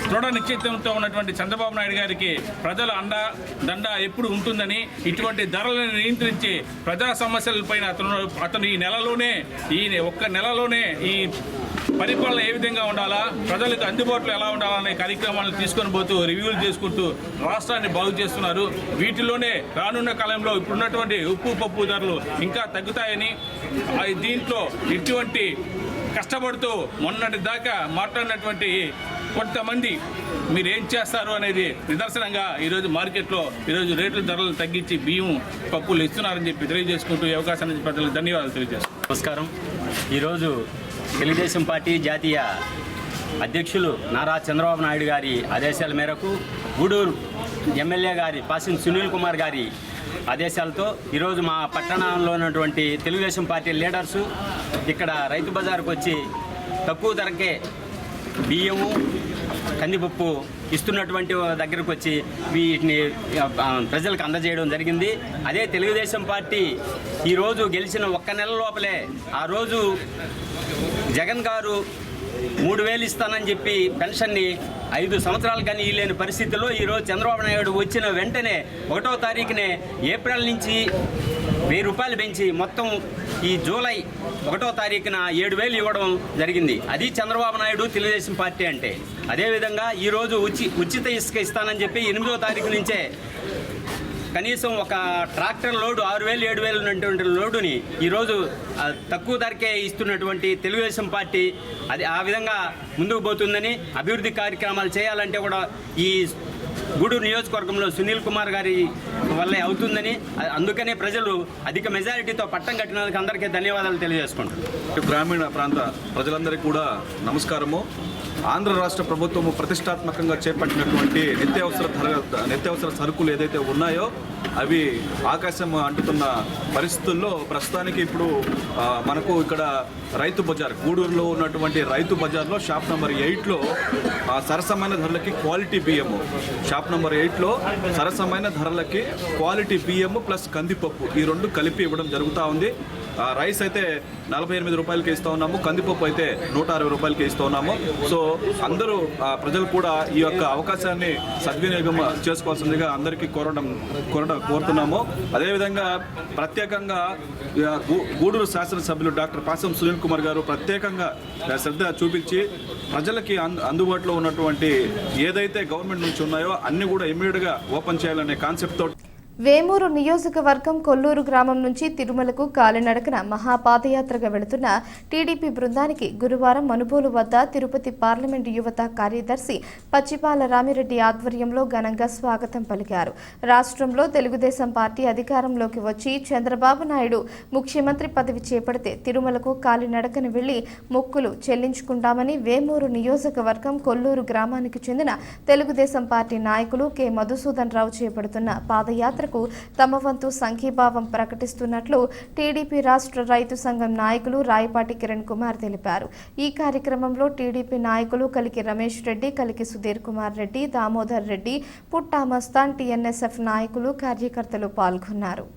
దృఢ నిశ్చితంతో ఉన్నటువంటి చంద్రబాబు నాయుడు గారికి ప్రజల దండ ఎప్పుడు ఉంటుందని, ఇటువంటి ధరలను నియంత్రించి ప్రజా సమస్యలపైన అతను ఈ ఒక్క నెలలోనే ఈ పరిపాలన ఏ విధంగా ఉండాలా, ప్రజలకు అందుబాటులో ఎలా ఉండాలనే కార్యక్రమాలను తీసుకొని పోతూ రివ్యూలు చేసుకుంటూ రాష్ట్రాన్ని బాగు చేస్తున్నారు. వీటిలోనే రానున్న కాలంలో ఇప్పుడున్నటువంటి ఉప్పు పప్పు ధరలు ఇంకా తగ్గుతాయని, దీంట్లో ఇటువంటి కష్టపడుతూ మొన్నటి దాకా మాట్లాడినటువంటి కొంతమంది మీరేం చేస్తారు అనేది నిదర్శనంగా ఈరోజు మార్కెట్లో ఈరోజు రేట్ల ధరలు తగ్గించి బియ్యం పప్పులు ఇస్తున్నారని చెప్పి తెలియజేసుకుంటూ ఈ అవకాశాన్ని ప్రజలకు ధన్యవాదాలు తెలియజేస్తాను. నమస్కారం. ఈరోజు తెలుగుదేశం పార్టీ జాతీయ అధ్యక్షులు నారా చంద్రబాబు నాయుడు గారి ఆదేశాల మేరకు గూడూరు ఎమ్మెల్యే గారి పాసిం సునీల్ కుమార్ గారి ఆదేశాలతో ఈరోజు మా పట్టణంలో ఉన్నటువంటి తెలుగుదేశం పార్టీ లీడర్సు ఇక్కడ రైతు బజార్కు వచ్చి తక్కువ ధరకే బియ్యము, కందిపప్పు ఇస్తున్నటువంటి దగ్గరకు వచ్చి వీటిని ప్రజలకు అందజేయడం జరిగింది. అదే తెలుగుదేశం పార్టీ ఈరోజు గెలిచిన ఒక్క నెల లోపలే ఆ రోజు జగన్ గారు 3,000 ఇస్తానని చెప్పి పెన్షన్ని 5 సంవత్సరాలు కానీ ఇవ్వలేని పరిస్థితుల్లో ఈరోజు చంద్రబాబు నాయుడు వచ్చిన వెంటనే 1వ తారీఖునే ఏప్రిల్ నుంచి 1000 రూపాయలు పెంచి మొత్తం ఈ జూలై 1వ తారీఖున 7,000 ఇవ్వడం జరిగింది. అది చంద్రబాబు నాయుడు తెలుగుదేశం పార్టీ అంటే. అదేవిధంగా ఈరోజు ఉచిత ఇసుక ఇస్తానని చెప్పి 8వ తారీఖు నుంచే కనీసం ఒక ట్రాక్టర్ లోడు 6,000 7,000 ఉన్నటువంటి లోడుని ఈరోజు తక్కువ ధరకే ఇస్తున్నటువంటి తెలుగుదేశం పార్టీ అది ఆ విధంగా ముందుకు పోతుందని, అభివృద్ధి కార్యక్రమాలు చేయాలంటే కూడా ఈ గూడూరు నియోజకవర్గంలో సునీల్ కుమార్ గారి వల్లే అవుతుందని, అందుకనే ప్రజలు అధిక మెజారిటీతో పట్టం కట్టినందుకు అందరికీ ధన్యవాదాలు తెలియజేసుకుంటారు. గ్రామీణ ప్రాంత ప్రజలందరికీ కూడా నమస్కారము. ఆంధ్ర రాష్ట్ర ప్రభుత్వము ప్రతిష్టాత్మకంగా చేపట్టినటువంటి నిత్యావసర సరుకులు ఏదైతే ఉన్నాయో అవి ఆకాశం అంటుతున్న పరిస్థితుల్లో ప్రస్తుతానికి ఇప్పుడు మనకు ఇక్కడ రైతు బజార్ గూడూరులో ఉన్నటువంటి రైతు బజార్లో షాప్ నెంబర్ 8లో సరసమైన ధరలకి క్వాలిటీ బియ్యము షాప్ నెంబర్ 8లో సరసమైన ధరలకి క్వాలిటీ బియ్యము ప్లస్ కందిపప్పు ఈ రెండు కలిపి ఇవ్వడం జరుగుతూ ఉంది. రైస్ అయితే 48 రూపాయలకి ఇస్తూ ఉన్నాము, కందిపప్పు అయితే 160 రూపాయలకి ఇస్తూ ఉన్నాము. సో అందరూ ప్రజలు కూడా ఈ యొక్క అవకాశాన్ని సద్వినియోగం చేసుకోవాల్సిందిగా అందరికీ కోరుతున్నాము. అదేవిధంగా ప్రత్యేకంగా గూడూరు శాసనసభ్యులు డాక్టర్ పాసం సునీల్ కుమార్ గారు ప్రత్యేకంగా శ్రద్ధ చూపించి ప్రజలకి అందుబాటులో ఉన్నటువంటి ఏదైతే గవర్నమెంట్ నుంచి ఉన్నాయో అన్ని కూడా ఇమ్మీడియట్గా ఓపెన్ చేయాలనే కాన్సెప్ట్ తోటి వేమూరు నియోజకవర్గం కొల్లూరు గ్రామం నుంచి తిరుమలకు కాలినడకన మహాపాదయాత్రగా వెళుతున్న టీడీపీ బృందానికి గురువారం మనుబోలు వద్ద తిరుపతి పార్లమెంటు యువత కార్యదర్శి పచ్చిపాల రామిరెడ్డి ఆధ్వర్యంలో ఘనంగా స్వాగతం పలికారు. రాష్ట్రంలో తెలుగుదేశం పార్టీ అధికారంలోకి వచ్చి చంద్రబాబు నాయుడు ముఖ్యమంత్రి పదవి చేపడితే తిరుమలకు కాలినడకన వెళ్లి మొక్కులు చెల్లించుకుంటామని వేమూరు నియోజకవర్గం కొల్లూరు గ్రామానికి చెందిన తెలుగుదేశం పార్టీ నాయకులు కె మధుసూదన్ రావు చేపడుతున్న పాదయాత్ర తమ వంతు సంఘీభావం ప్రకటిస్తున్నట్లు టీడీపీ రాష్ట్ర రైతు సంఘం నాయకులు రాయపాటి కిరణ్ కుమార్ తెలిపారు. ఈ కార్యక్రమంలో టీడీపీ నాయకులు కలికి రమేష్ రెడ్డి, కలికి సుధీర్ కుమార్ రెడ్డి, దామోదర్ రెడ్డి, పుట్టా మస్తాన్, టీఎన్ఎస్ఎఫ్ నాయకులు, కార్యకర్తలు పాల్గొన్నారు.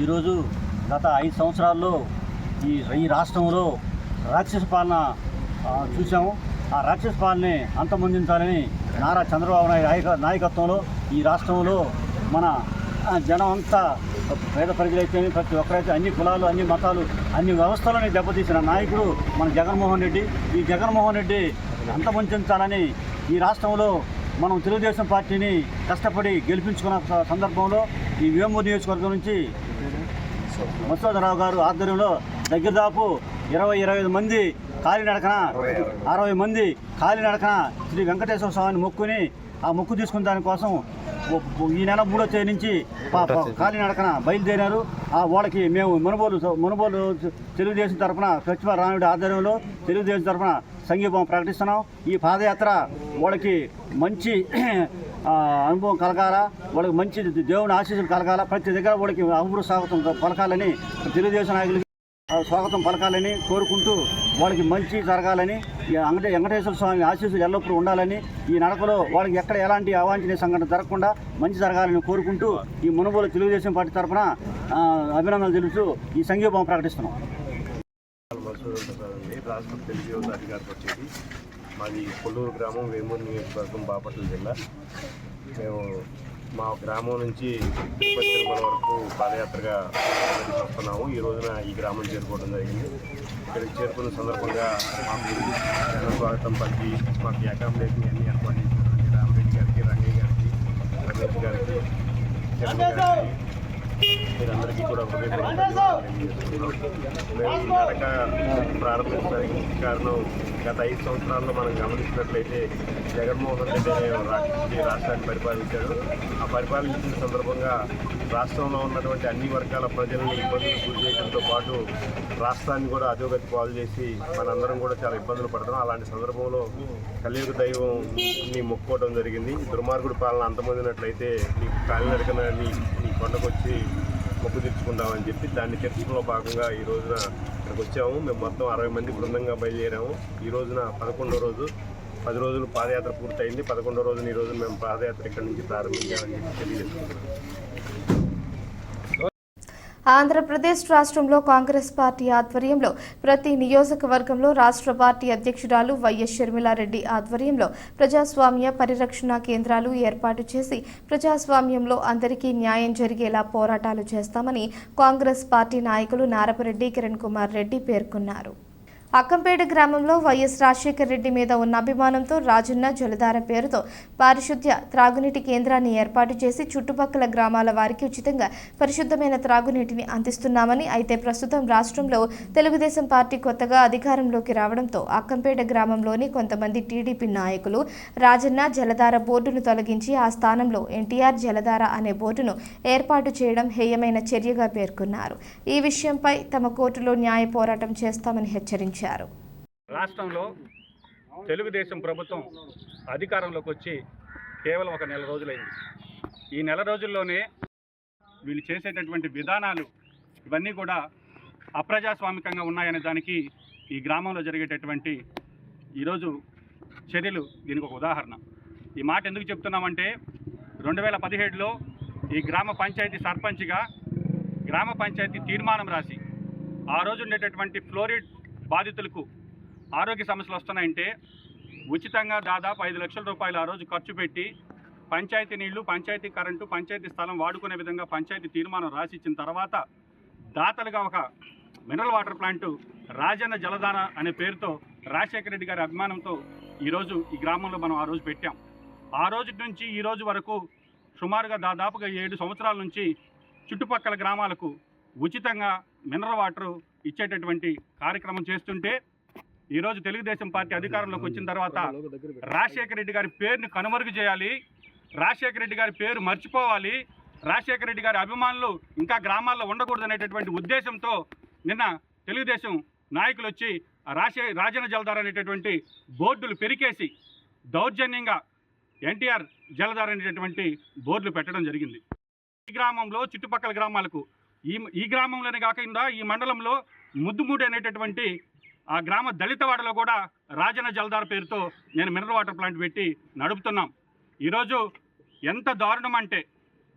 ఈరోజు గత 5 సంవత్సరాల్లో ఈ రాష్ట్రంలో రాక్షస పాలన చూసాము. ఆ రాక్షస పాలనని అంతమొందించాలని నారా చంద్రబాబు నాయుడు నాయకత్వంలో ఈ రాష్ట్రంలో మన జనం అంతా పేద ప్రజలైతే ప్రతి ఒక్కరైతే అన్ని కులాలు, అన్ని మతాలు, అన్ని వ్యవస్థలని దెబ్బతీసిన నాయకుడు మన జగన్మోహన్ రెడ్డి. ఈ జగన్మోహన్ రెడ్డి అంతమొందించాలని ఈ రాష్ట్రంలో మనం తెలుగుదేశం పార్టీని కష్టపడి గెలిపించుకున్న సందర్భంలో ఈ వేమూరు నియోజకవర్గం నుంచి మధుసూదనరావు గారు ఆధ్వర్యంలో దగ్గరదాపు 20-25 మంది కాలినడకన 60 మంది కాలినడకన శ్రీ వెంకటేశ్వర స్వామిని మొక్కుని ఆ మొక్కు తీసుకున్న దానికోసం ఈ నెల 3వ తేదీ నుంచి కాలినడకన బయలుదేరారు. వాళ్ళకి మేము మునుబోలు తెలుగుదేశం తరఫున పచ్చిపాల రామిరెడ్డి ఆధ్వర్యంలో తెలుగుదేశం తరఫున సంఘీభావం ప్రకటిస్తున్నాం. ఈ పాదయాత్ర వాళ్ళకి మంచి అనుభవం కలగాల, వాళ్ళకి మంచి దేవుని ఆశీస్సులు కలగాల, ప్రతి దగ్గర వాళ్ళకి అమృత స్వాగతం పలకాలని తెలుగుదేశం నాయకులకి స్వాగతం పలకాలని కోరుకుంటూ వాళ్ళకి మంచి జరగాలని, వెంకటేశ్వర స్వామి ఆశీస్సులు ఎల్లప్పుడూ ఉండాలని, ఈ నడకలో వాళ్ళకి ఎక్కడ ఎలాంటి అవాంఛనీయ సంఘటన జరగకుండా మంచి జరగాలని కోరుకుంటూ ఈ మునుబోలు తెలుగుదేశం పార్టీ తరఫున అభినందనలు తెలుపుతూ ఈ సంఘీభావం ప్రకటిస్తున్నాం. రాష్ట్ర తెలుగు యువత అధికారికి వచ్చేసి మాది కొల్లూరు గ్రామం, వేమూరు నియోజకవర్గం, బాపట్ల జిల్లా. మేము మా గ్రామం నుంచి తిరుపతి తిరుమల వరకు పాదయాత్రగా వస్తున్నాము. ఈ రోజున ఈ గ్రామం చేరుకోవడం జరిగింది. ఇక్కడికి చేరుకున్న సందర్భంగా మాకు జన స్వాగతం పలికి మాకు అకామిడేషన్ అన్ని ఏర్పాటు చేసినటువంటి రామరెడ్డి గారికి, రంగయ్య గారికి, రమేష్ గారికి, చరణ్ గారికి మీరందరికీ కూడా మేము నడక ప్రారంభించడానికి కారణం గత 5 సంవత్సరాల్లో మనం గమనించినట్లయితే జగన్మోహన్ రెడ్డి రాష్ట్రాన్ని పరిపాలించాడు. ఆ పరిపాలించిన సందర్భంగా రాష్ట్రంలో ఉన్నటువంటి అన్ని వర్గాల ప్రజలను ఇబ్బందులు గురి చేయడంతో పాటు రాష్ట్రాన్ని కూడా అధోగతి పాలు చేసి మనందరం కూడా చాలా ఇబ్బందులు పడతాం. అలాంటి సందర్భంలో కలియుగ దైవంని మొక్కుకోవడం జరిగింది. దుర్మార్గుడి పాలన అంతమందినట్లయితే నీకు కాలినడకన నీ కొండకొచ్చి మొక్కు తీర్చుకుంటామని చెప్పి దాన్ని చర్చలో భాగంగా ఈ రోజున ఇక్కడికి వచ్చాము. మేము మొత్తం 60 మంది బృందంగా బయలుదేరాము. ఈ రోజున 11వ రోజు, 10 రోజులు పాదయాత్ర పూర్తయింది. 11వ రోజున ఈ రోజు మేము పాదయాత్ర ఇక్కడి నుంచి ప్రారంభించామని చెప్పి తెలియజేస్తున్నాం. ఆంధ్రప్రదేశ్ రాష్ట్రంలో కాంగ్రెస్ పార్టీ ఆధ్వర్యంలో ప్రతి నియోజకవర్గంలో రాష్ట్ర పార్టీ అధ్యక్షురాలు వైఎస్ షర్మిలారెడ్డి ఆధ్వర్యంలో ప్రజాస్వామ్య పరిరక్షణ కేంద్రాలు ఏర్పాటు చేసి ప్రజాస్వామ్యంలో అందరికీ న్యాయం జరిగేలా పోరాటాలు చేస్తామని కాంగ్రెస్ పార్టీ నాయకులు నారపరెడ్డి కిరణ్ కుమార్ రెడ్డి పేర్కొన్నారు. అక్కంపేట గ్రామంలో వైఎస్ రాజశేఖర్ రెడ్డి మీద ఉన్న అభిమానంతో రాజన్న జలధార పేరుతో పారిశుద్ధ్య త్రాగునీటి కేంద్రాన్ని ఏర్పాటు చేసి చుట్టుపక్కల గ్రామాల వారికి ఉచితంగా పరిశుద్ధమైన త్రాగునీటిని అందిస్తున్నామని, అయితే ప్రస్తుతం రాష్ట్రంలో తెలుగుదేశం పార్టీ కొత్తగా అధికారంలోకి రావడంతో అక్కంపేట గ్రామంలోని కొంతమంది టీడీపీ నాయకులు రాజన్న జలధార బోర్డును తొలగించి ఆ స్థానంలో ఎన్టీఆర్ జలధార అనే బోర్డును ఏర్పాటు చేయడం హేయమైన చర్యగా పేర్కొన్నారు. ఈ విషయంపై తమ కోర్టులో న్యాయ పోరాటం చేస్తామని హెచ్చరించారు. రాష్ట్రంలో తెలుగుదేశం ప్రభుత్వం అధికారంలోకి వచ్చి కేవలం ఒక నెల రోజులైంది. ఈ నెల రోజుల్లోనే వీళ్ళు చేసేటటువంటి విధానాలు ఇవన్నీ కూడా అప్రజాస్వామికంగా ఉన్నాయనే దానికి ఈ గ్రామంలో జరిగేటటువంటి ఈరోజు చర్యలు దీనికి ఒక ఉదాహరణ. ఈ మాట ఎందుకు చెప్తున్నామంటే 2017లో ఈ గ్రామ పంచాయతీ సర్పంచ్గా గ్రామ పంచాయతీ తీర్మానం రాసి ఆ రోజు ఉండేటటువంటి ఫ్లోరిడ్ బాధితులకు ఆరోగ్య సమస్యలు వస్తున్నాయంటే ఉచితంగా దాదాపు 5 లక్షల రూపాయలు ఆ రోజు ఖర్చు పెట్టి పంచాయతీ నీళ్లు, పంచాయతీ కరెంటు, పంచాయతీ స్థలం వాడుకునే విధంగా పంచాయతీ తీర్మానం రాసి ఇచ్చిన తర్వాత దాతలుగా ఒక మినరల్ వాటర్ ప్లాంటు రాజన్న జలధార అనే పేరుతో రాజశేఖర రెడ్డి గారి అభిమానంతో ఈరోజు ఈ గ్రామంలో మనం ఆ రోజు పెట్టాం. ఆ రోజు నుంచి ఈ రోజు వరకు సుమారుగా దాదాపుగా 7 సంవత్సరాల నుంచి చుట్టుపక్కల గ్రామాలకు ఉచితంగా మినరల్ వాటర్ ఇచ్చేటటువంటి కార్యక్రమం చేస్తుంటే ఈరోజు తెలుగుదేశం పార్టీ అధికారంలోకి వచ్చిన తర్వాత రాజశేఖర రెడ్డి గారి పేరుని కనుమరుగు చేయాలి, రాజశేఖర రెడ్డి గారి పేరు మర్చిపోవాలి, రాజశేఖర రెడ్డి గారి అభిమానులు ఇంకా గ్రామాల్లో ఉండకూడదనేటటువంటి ఉద్దేశంతో నిన్న తెలుగుదేశం నాయకులు వచ్చి రాజన్న జలధార అనేటటువంటి బోర్డులు పెరికేసి దౌర్జన్యంగా ఎన్టీఆర్ జలధార అనేటటువంటి బోర్డులు పెట్టడం జరిగింది. ఈ గ్రామంలో చుట్టుపక్కల గ్రామాలకు ఈ గ్రామంలోనే కాకుండా ఈ మండలంలో ముద్దుమూడి అనేటటువంటి ఆ గ్రామ దళితవాడలో కూడా రాజన్న జలధార పేరుతో నేను మినరల్ వాటర్ ప్లాంట్ పెట్టి నడుపుతున్నాం. ఈరోజు ఎంత దారుణం అంటే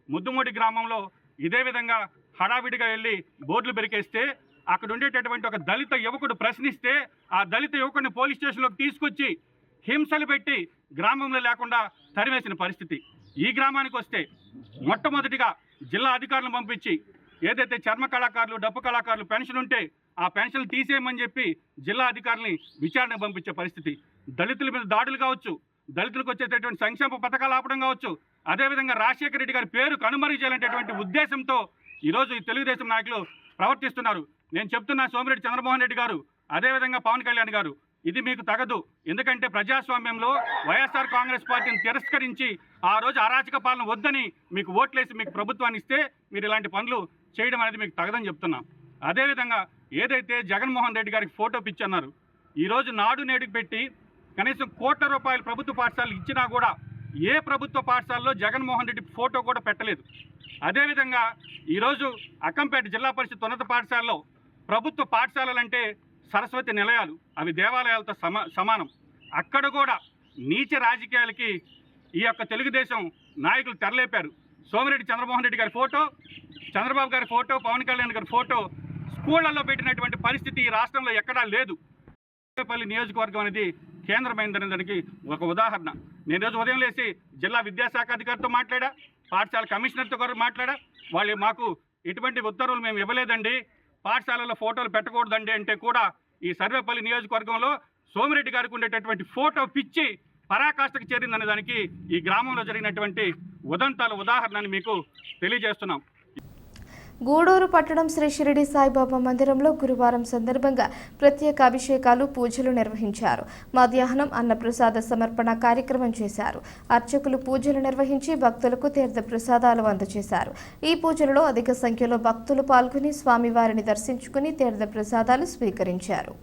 ముద్దుమూడి గ్రామంలో ఇదే విధంగా హడావిడిగా వెళ్ళి బోర్డులు పెరికేస్తే అక్కడ ఉండేటటువంటి ఒక దళిత యువకుడు ప్రశ్నిస్తే ఆ దళిత యువకుడిని పోలీస్ స్టేషన్లోకి తీసుకొచ్చి హింసలు పెట్టి గ్రామంలో లేకుండా తరివేసిన పరిస్థితి. ఈ గ్రామానికి వస్తే మొట్టమొదటిగా జిల్లా అధికారులను పంపించి ఏదైతే చర్మ కళాకారులు, డప్పు కళాకారులు పెన్షన్ ఉంటే ఆ పెన్షన్లు తీసేయమని చెప్పి జిల్లా అధికారులని విచారణ పంపించే పరిస్థితి. దళితుల మీద దాడులు కావచ్చు, దళితులకు వచ్చేటటువంటి సంక్షేమ పథకాలు ఆపడం కావచ్చు, అదేవిధంగా రాజశేఖర రెడ్డి గారి పేరు కనుమరుగు చేయాలనేటటువంటి ఉద్దేశంతో ఈరోజు ఈ తెలుగుదేశం నాయకులు ప్రవర్తిస్తున్నారు. నేను చెప్తున్నా, సోమిరెడ్డి చంద్రమోహన్ రెడ్డి గారు, అదేవిధంగా పవన్ కళ్యాణ్ గారు, ఇది మీకు తగదు. ఎందుకంటే ప్రజాస్వామ్యంలో వైఎస్ఆర్ కాంగ్రెస్ పార్టీని తిరస్కరించి ఆ రోజు అరాచక పాలన వద్దని మీకు ఓట్లేసి మీకు ప్రభుత్వాన్ని ఇస్తే మీరు ఇలాంటి పనులు చేయడం అనేది మీకు తగదని చెప్తున్నాం. అదేవిధంగా ఏదైతే జగన్మోహన్ రెడ్డి గారికి ఫోటో పిచ్చి అన్నారు, ఈరోజు నాడు నేడుకు పెట్టి కనీసం కోట్ల రూపాయలు ప్రభుత్వ పాఠశాలలు ఇచ్చినా కూడా ఏ ప్రభుత్వ పాఠశాలలో జగన్మోహన్ రెడ్డి ఫోటో కూడా పెట్టలేదు. అదేవిధంగా ఈరోజు అక్కంపేట జిల్లా పరిషత్ ఉన్నత పాఠశాలలో ప్రభుత్వ పాఠశాలలంటే సరస్వతి నిలయాలు, అవి దేవాలయాలతో సమానం. అక్కడ కూడా నీచ రాజకీయాలకి ఈ యొక్క తెలుగుదేశం నాయకులు తెరలేపారు. సోమిరెడ్డి చంద్రమోహన్ రెడ్డి గారి ఫోటో, చంద్రబాబు గారి ఫోటో, పవన్ కళ్యాణ్ గారి ఫోటో స్కూళ్లలో పెట్టినటువంటి పరిస్థితి ఈ రాష్ట్రంలో ఎక్కడా లేదు. సర్వేపల్లి నియోజకవర్గం అనేది కేంద్రమైందనే దానికి ఒక ఉదాహరణ. నేను రోజు ఉదయం లేచి జిల్లా విద్యాశాఖ అధికారితో మాట్లాడా, పాఠశాల కమిషనర్తో కూడా మాట్లాడా. వాళ్ళు మాకు ఎటువంటి ఉత్తర్వులు మేము ఇవ్వలేదండి, పాఠశాలలో ఫోటోలు పెట్టకూడదండి అంటే కూడా ఈ సర్వేపల్లి నియోజకవర్గంలో సోమిరెడ్డి గారికి ఉండేటటువంటి ఫోటో పిచ్చి పరాకాష్ఠకు చేరిందనే దానికి ఈ గ్రామంలో జరిగినటువంటి ఉదంతాల ఉదాహరణని మీకు తెలియజేస్తున్నాం. గూడూరు పట్టణం శ్రీ షిరిడి సాయిబాబా మందిరంలో గురువారం సందర్భంగా ప్రత్యేక అభిషేకాలు, పూజలు నిర్వహించారు. మధ్యాహ్నం అన్నప్రసాద సమర్పణ కార్యక్రమం చేశారు. అర్చకులు పూజలు నిర్వహించి భక్తులకు తీర్థ ప్రసాదాలు అందజేశారు. ఈ పూజలలో అధిక సంఖ్యలో భక్తులు పాల్గొని స్వామివారిని దర్శించుకుని తీర్థ ప్రసాదాలు స్వీకరించారు.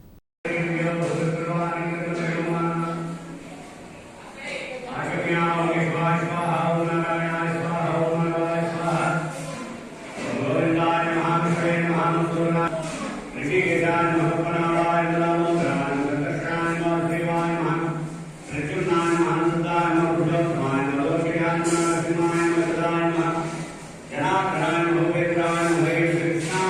Krishna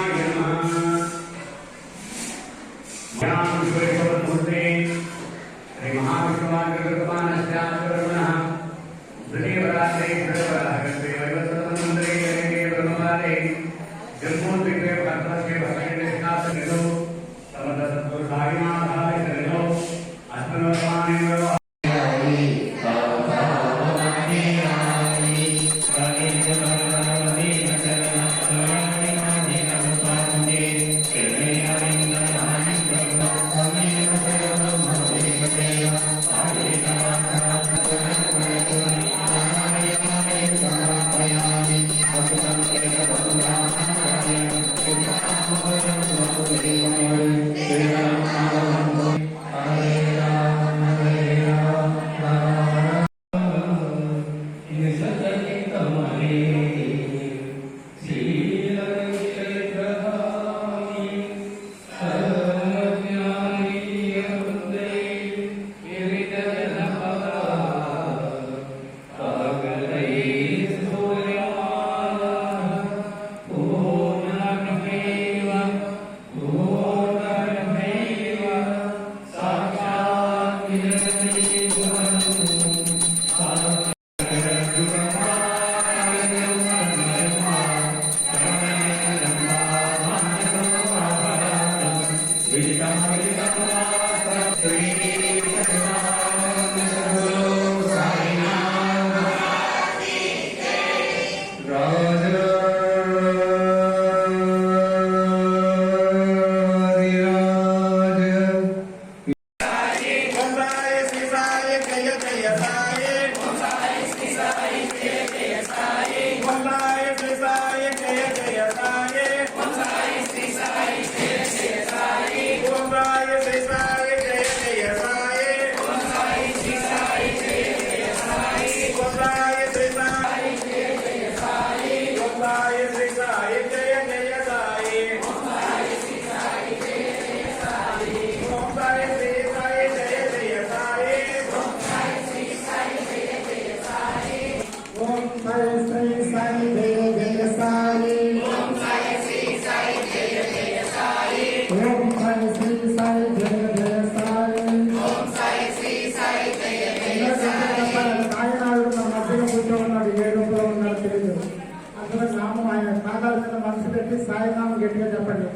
సాయినామం గట్టిగా చెప్పండి.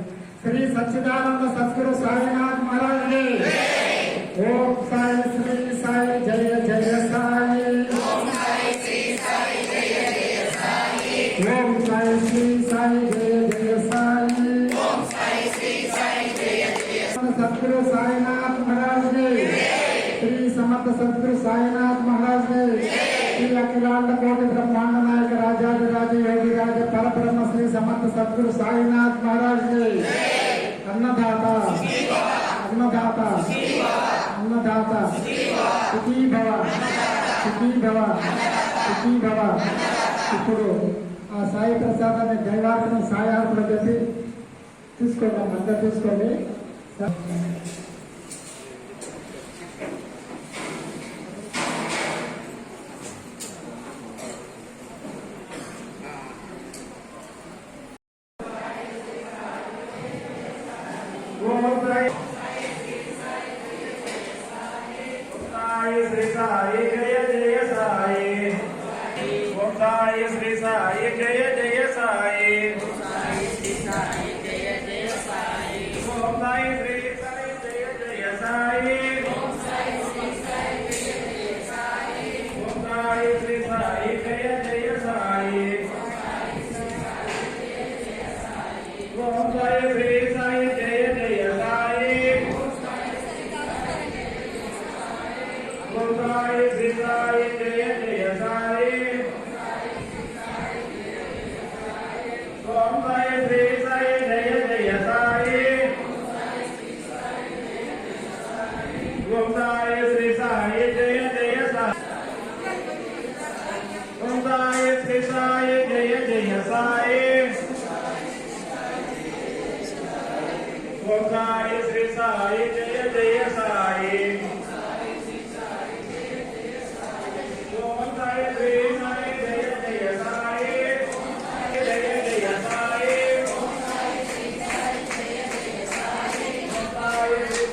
శ్రీ సచ్చిదానంద సద్గురు సాయినాథ్ మహారాజ్ కి ఓం సాయి శ్రీ సాయి జయ జయ సాయి. ఓం సాయి శ్రీ సాయి జయ జయ సాయి. ఓం సాయి శ్రీ సాయి జయ జయ సాయి. ఓం సాయి శ్రీ సాయి జయ జయ సద్గురు సాయినాథ్ మహారాజ్ కి శ్రీ సమర్థ సద్గురు సాయినాథ్ మహారాజ్ కి శ్రీ అఖిలాండ కోటి బ్రహ్మాండ నాయక రాజాదిరాజ యోగి రాజ పరబ్రహ్మ శ్రీ సమర్థ సద్గురు సాయినాథ్ మహారాజ్ కి అన్నదాత అన్నదాత అన్నదాత సుఖీ భవ సుఖీ భవ సుఖీ భవ. ఇప్పుడు ఆ సాయి ప్రసాదాన్ని దైవార్పణ సాయార్పణ చెప్పి తీసుకోండి, మధ్య తీసుకోండి. శ్రీ సాయి జయ జయ సాయి. ఓం సాయి శ్రీ సాయి జయ జయ సాయి. ఓం సాయి శ్రీ సాయి జయ జయ సాయి. ఓం సాయి శ్రీ సాయి జయ జయ సాయి. ఓం సాయి శ్రీ సాయి జయ జయ సాయి. ఓం సాయి శ్రీ సాయి జయ జయ సాయి. ఓం సాయి శ్రీ సాయి జయ జయ సాయి. ఓం సాయి శ్రీ సాయి జయ జయ సాయి. ఓం సాయి శ్రీ సాయి జయ జయ సాయి. ఓం సాయి శ్రీ సాయి జయ జయ సాయి. ఓం సాయి శ్రీ సాయి జయ జయ సాయి. ఓం సాయి శ్రీ సాయి జయ జయ సాయి. ఓం సాయి శ్రీ సాయి జయ జయ సాయి. జయ జయ సాయి. ఓం సాయి శ్రీ సాయి జయ జయ సాయి. ఓం సాయి శ్రీ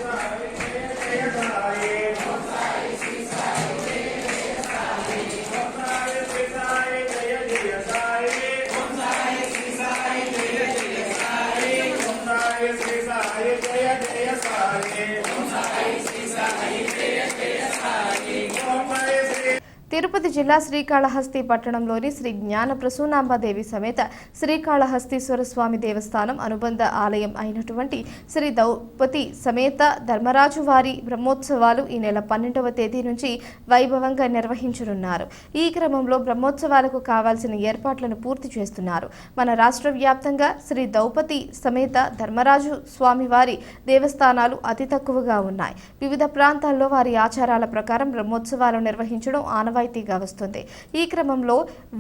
తిరుపతి జిల్లా శ్రీకాళహస్తి పట్టణంలోని శ్రీ జ్ఞాన ప్రసూనాంబదేవి సమేత శ్రీకాళహస్తీశ్వర స్వామి దేవస్థానం అనుబంధ ఆలయం అయినటువంటి శ్రీ ద్రౌపది సమేత ధర్మరాజు వారి బ్రహ్మోత్సవాలు ఈ నెల 12వ తేదీ నుంచి వైభవంగా నిర్వహించనున్నారు. ఈ క్రమంలో బ్రహ్మోత్సవాలకు కావాల్సిన ఏర్పాట్లను పూర్తి చేస్తున్నారు. మన రాష్ట్ర వ్యాప్తంగా శ్రీ ద్రౌపది సమేత ధర్మరాజు స్వామి వారి దేవస్థానాలు అతి తక్కువగా ఉన్నాయి. వివిధ ప్రాంతాల్లో వారి ఆచారాల ప్రకారం బ్రహ్మోత్సవాలు నిర్వహించడం ఆనవాయితీగా వస్తుంది. ఈ క్రమంలో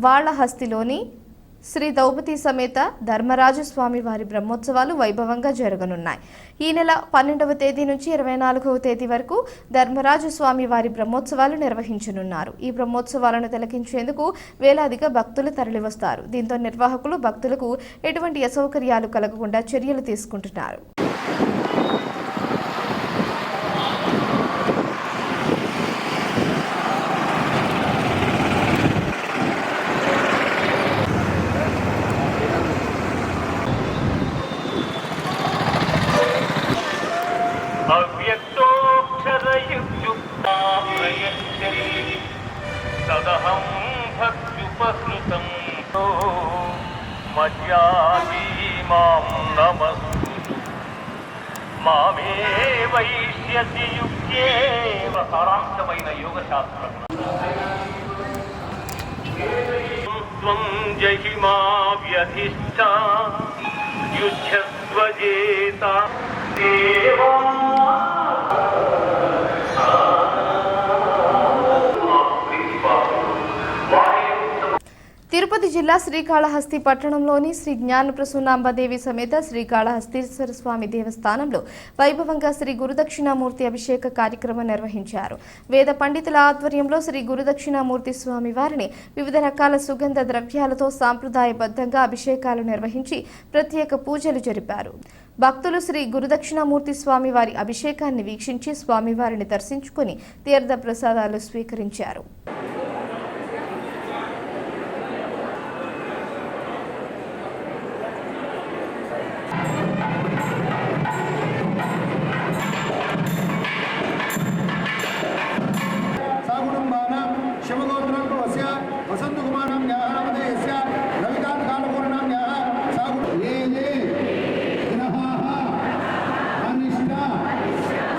వాళ్ళహస్తిలోని శ్రీ ద్రౌపది సమేత ధర్మరాజు స్వామి వారి బ్రహ్మోత్సవాలు వైభవంగా జరగనున్నాయి. ఈ నెల 12వ తేదీ నుంచి 24వ తేదీ వరకు ధర్మరాజు స్వామి వారి బ్రహ్మోత్సవాలు నిర్వహించనున్నారు. ఈ బ్రహ్మోత్సవాలను తిలకించేందుకు వేలాదిగా భక్తులు తరలివస్తారు. దీంతో నిర్వాహకులు భక్తులకు ఎటువంటి అసౌకర్యాలు కలగకుండా చర్యలు తీసుకుంటున్నారు. సదహం భక్త్యుపహృతం మధ్యాహి మాం నమస్కురు మామే వైష్యసి యుక్తేవ సారాంశమైన యోగ శాస్త్రం త్వం జహిమా వ్యధిష్ట యుధ్యస్వజేత దేవా తిరుపతి జిల్లా శ్రీకాళహస్తి పట్టణంలోని శ్రీ జ్ఞాన ప్రసూనాంబదేవి సమేత శ్రీకాళహస్తీశ్వర స్వామి దేవస్థానంలో వైభవంగా శ్రీ గురుదక్షిణామూర్తి అభిషేక కార్యక్రమం నిర్వహించారు. వేద పండితుల ఆధ్వర్యంలో శ్రీ గురుదక్షిణామూర్తి స్వామి వారిని వివిధ రకాల సుగంధ ద్రవ్యాలతో సాంప్రదాయబద్ధంగా అభిషేకాలు నిర్వహించి ప్రత్యేక పూజలు జరిపారు. భక్తులు శ్రీ గురుదక్షిణామూర్తి స్వామి వారి అభిషేకాన్ని వీక్షించి స్వామివారిని దర్శించుకుని తీర్థ ప్రసాదాలు స్వీకరించారు.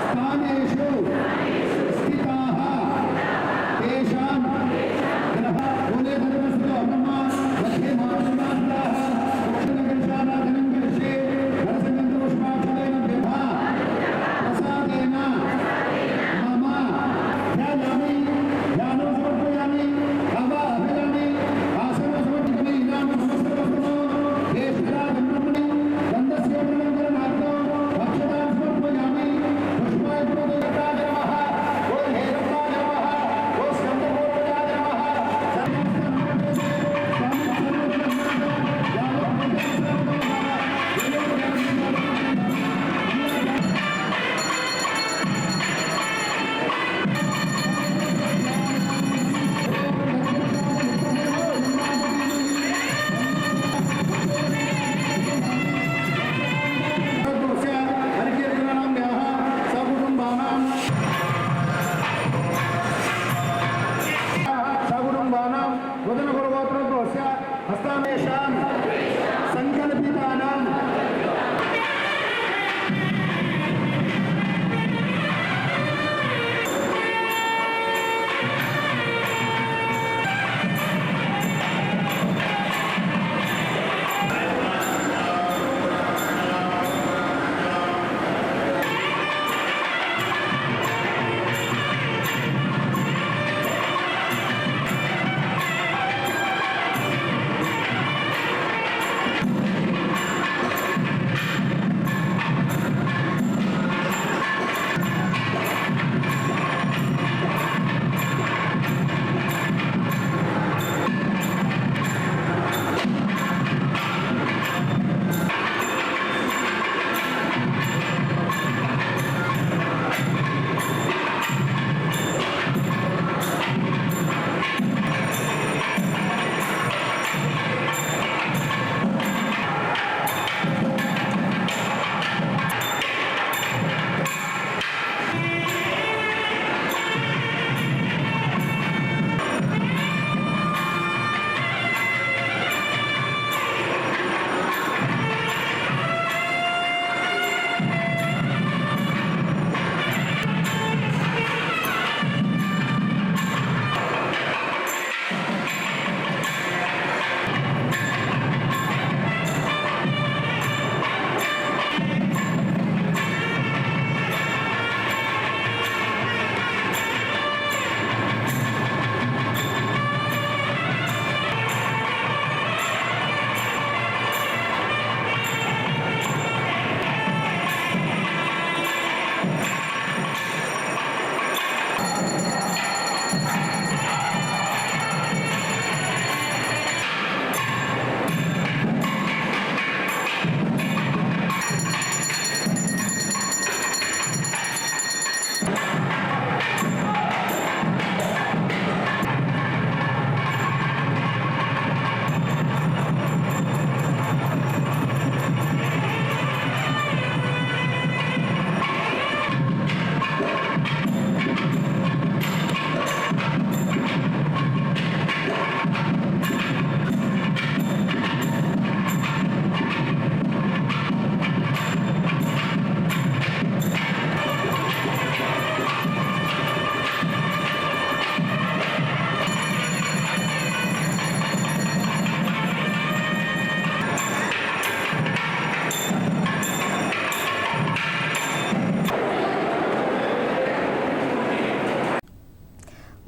स्थानेषु स्थिताः तेषां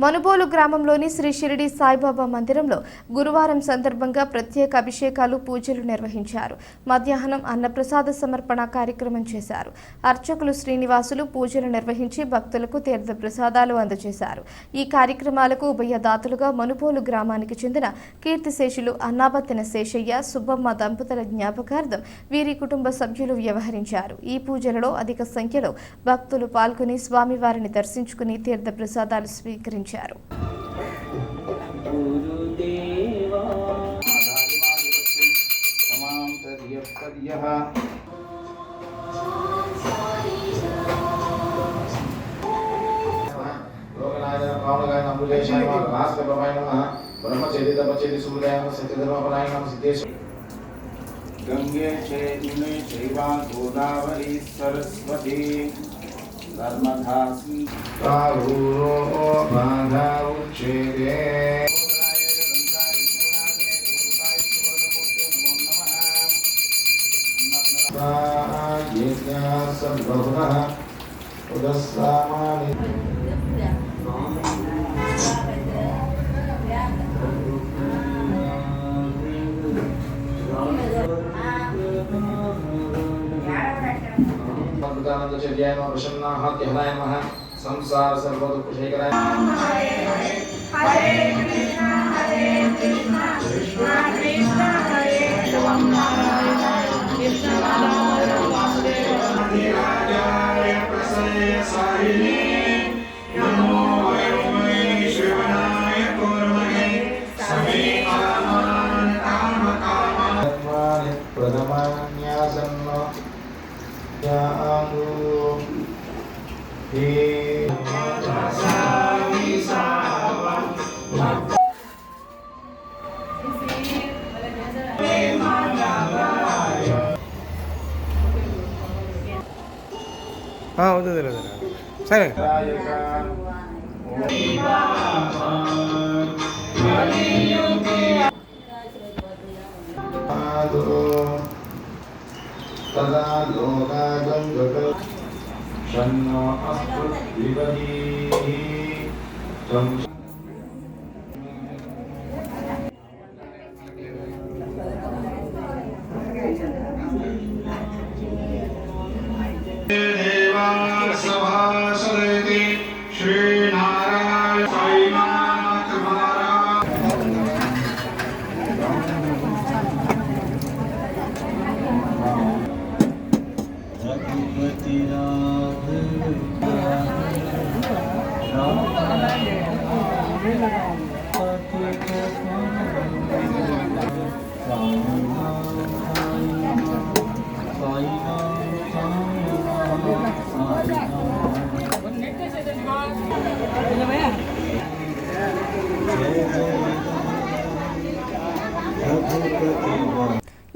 మనుబోలు గ్రామంలోని శ్రీ షిరిడి సాయిబాబా మందిరంలో గురువారం సందర్భంగా ప్రత్యేక అభిషేకాలు పూజలు నిర్వహించారు. మధ్యాహ్నం అన్నప్రసాద సమర్పణ కార్యక్రమం చేశారు. అర్చకులు శ్రీనివాసులు పూజలు నిర్వహించి భక్తులకు తీర్థ ప్రసాదాలు అందజేశారు. ఈ కార్యక్రమాలకు ఉభయదాతలుగా మనుబోలు గ్రామానికి చెందిన కీర్తిశేషులు అన్నాబత్తిన శేషయ్య, సుబ్బమ్మ దంపతుల జ్ఞాపకార్థం వీరి కుటుంబ సభ్యులు వ్యవహరించారు. ఈ పూజలలో అధిక సంఖ్యలో భక్తులు పాల్గొని స్వామివారిని దర్శించుకుని తీర్థ ప్రసాదాలు స్వీకరించారు. गंगे चैतन्य चैवा गोदावरी सरस्वती नर्मदा सिंधु बाधा उच्चेते चर्याय नमः प्रसन्नाः ध्यानाय नमः संसार सर्वदुःखशेखराय हरे कृष्णा कृष्णा कृष्णा हरे कृष्ण राम वासुदेवाय प्रसन्न सारिणे नमो शिवाय कुर्महे समे कामान काम कामान प्रथमान्यासन्न Amu He Sami Sawa సరే तदा लोकागं गगल शन्नो अस्तु विवदीः त्वं देवाः सभासदेति श्रीनारायण साईनाथ महाराज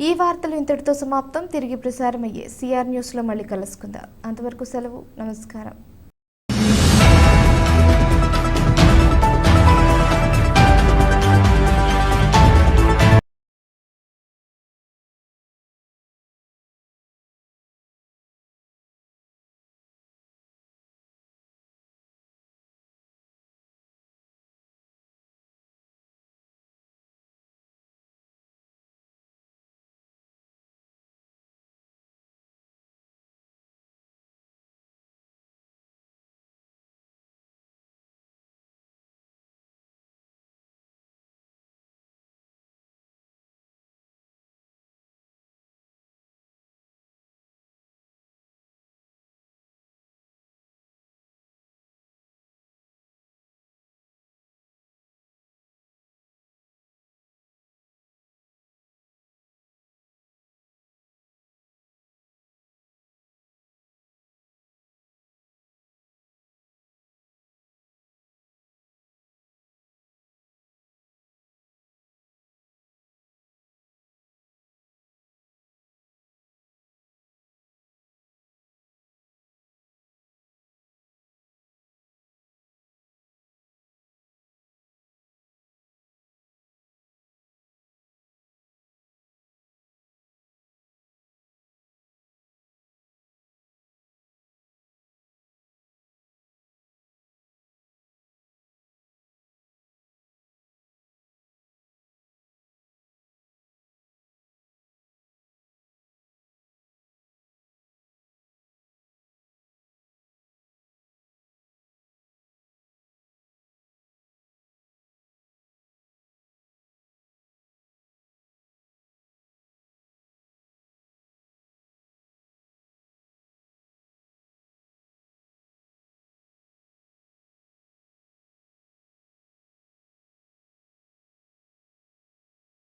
ఈ వార్తలు ఇంతటితో సమాప్తం. తిరిగి ప్రసారమయ్యే సిఆర్ న్యూస్లో మళ్ళీ కలుసుకుందాం. అంతవరకు సెలవు. నమస్కారం.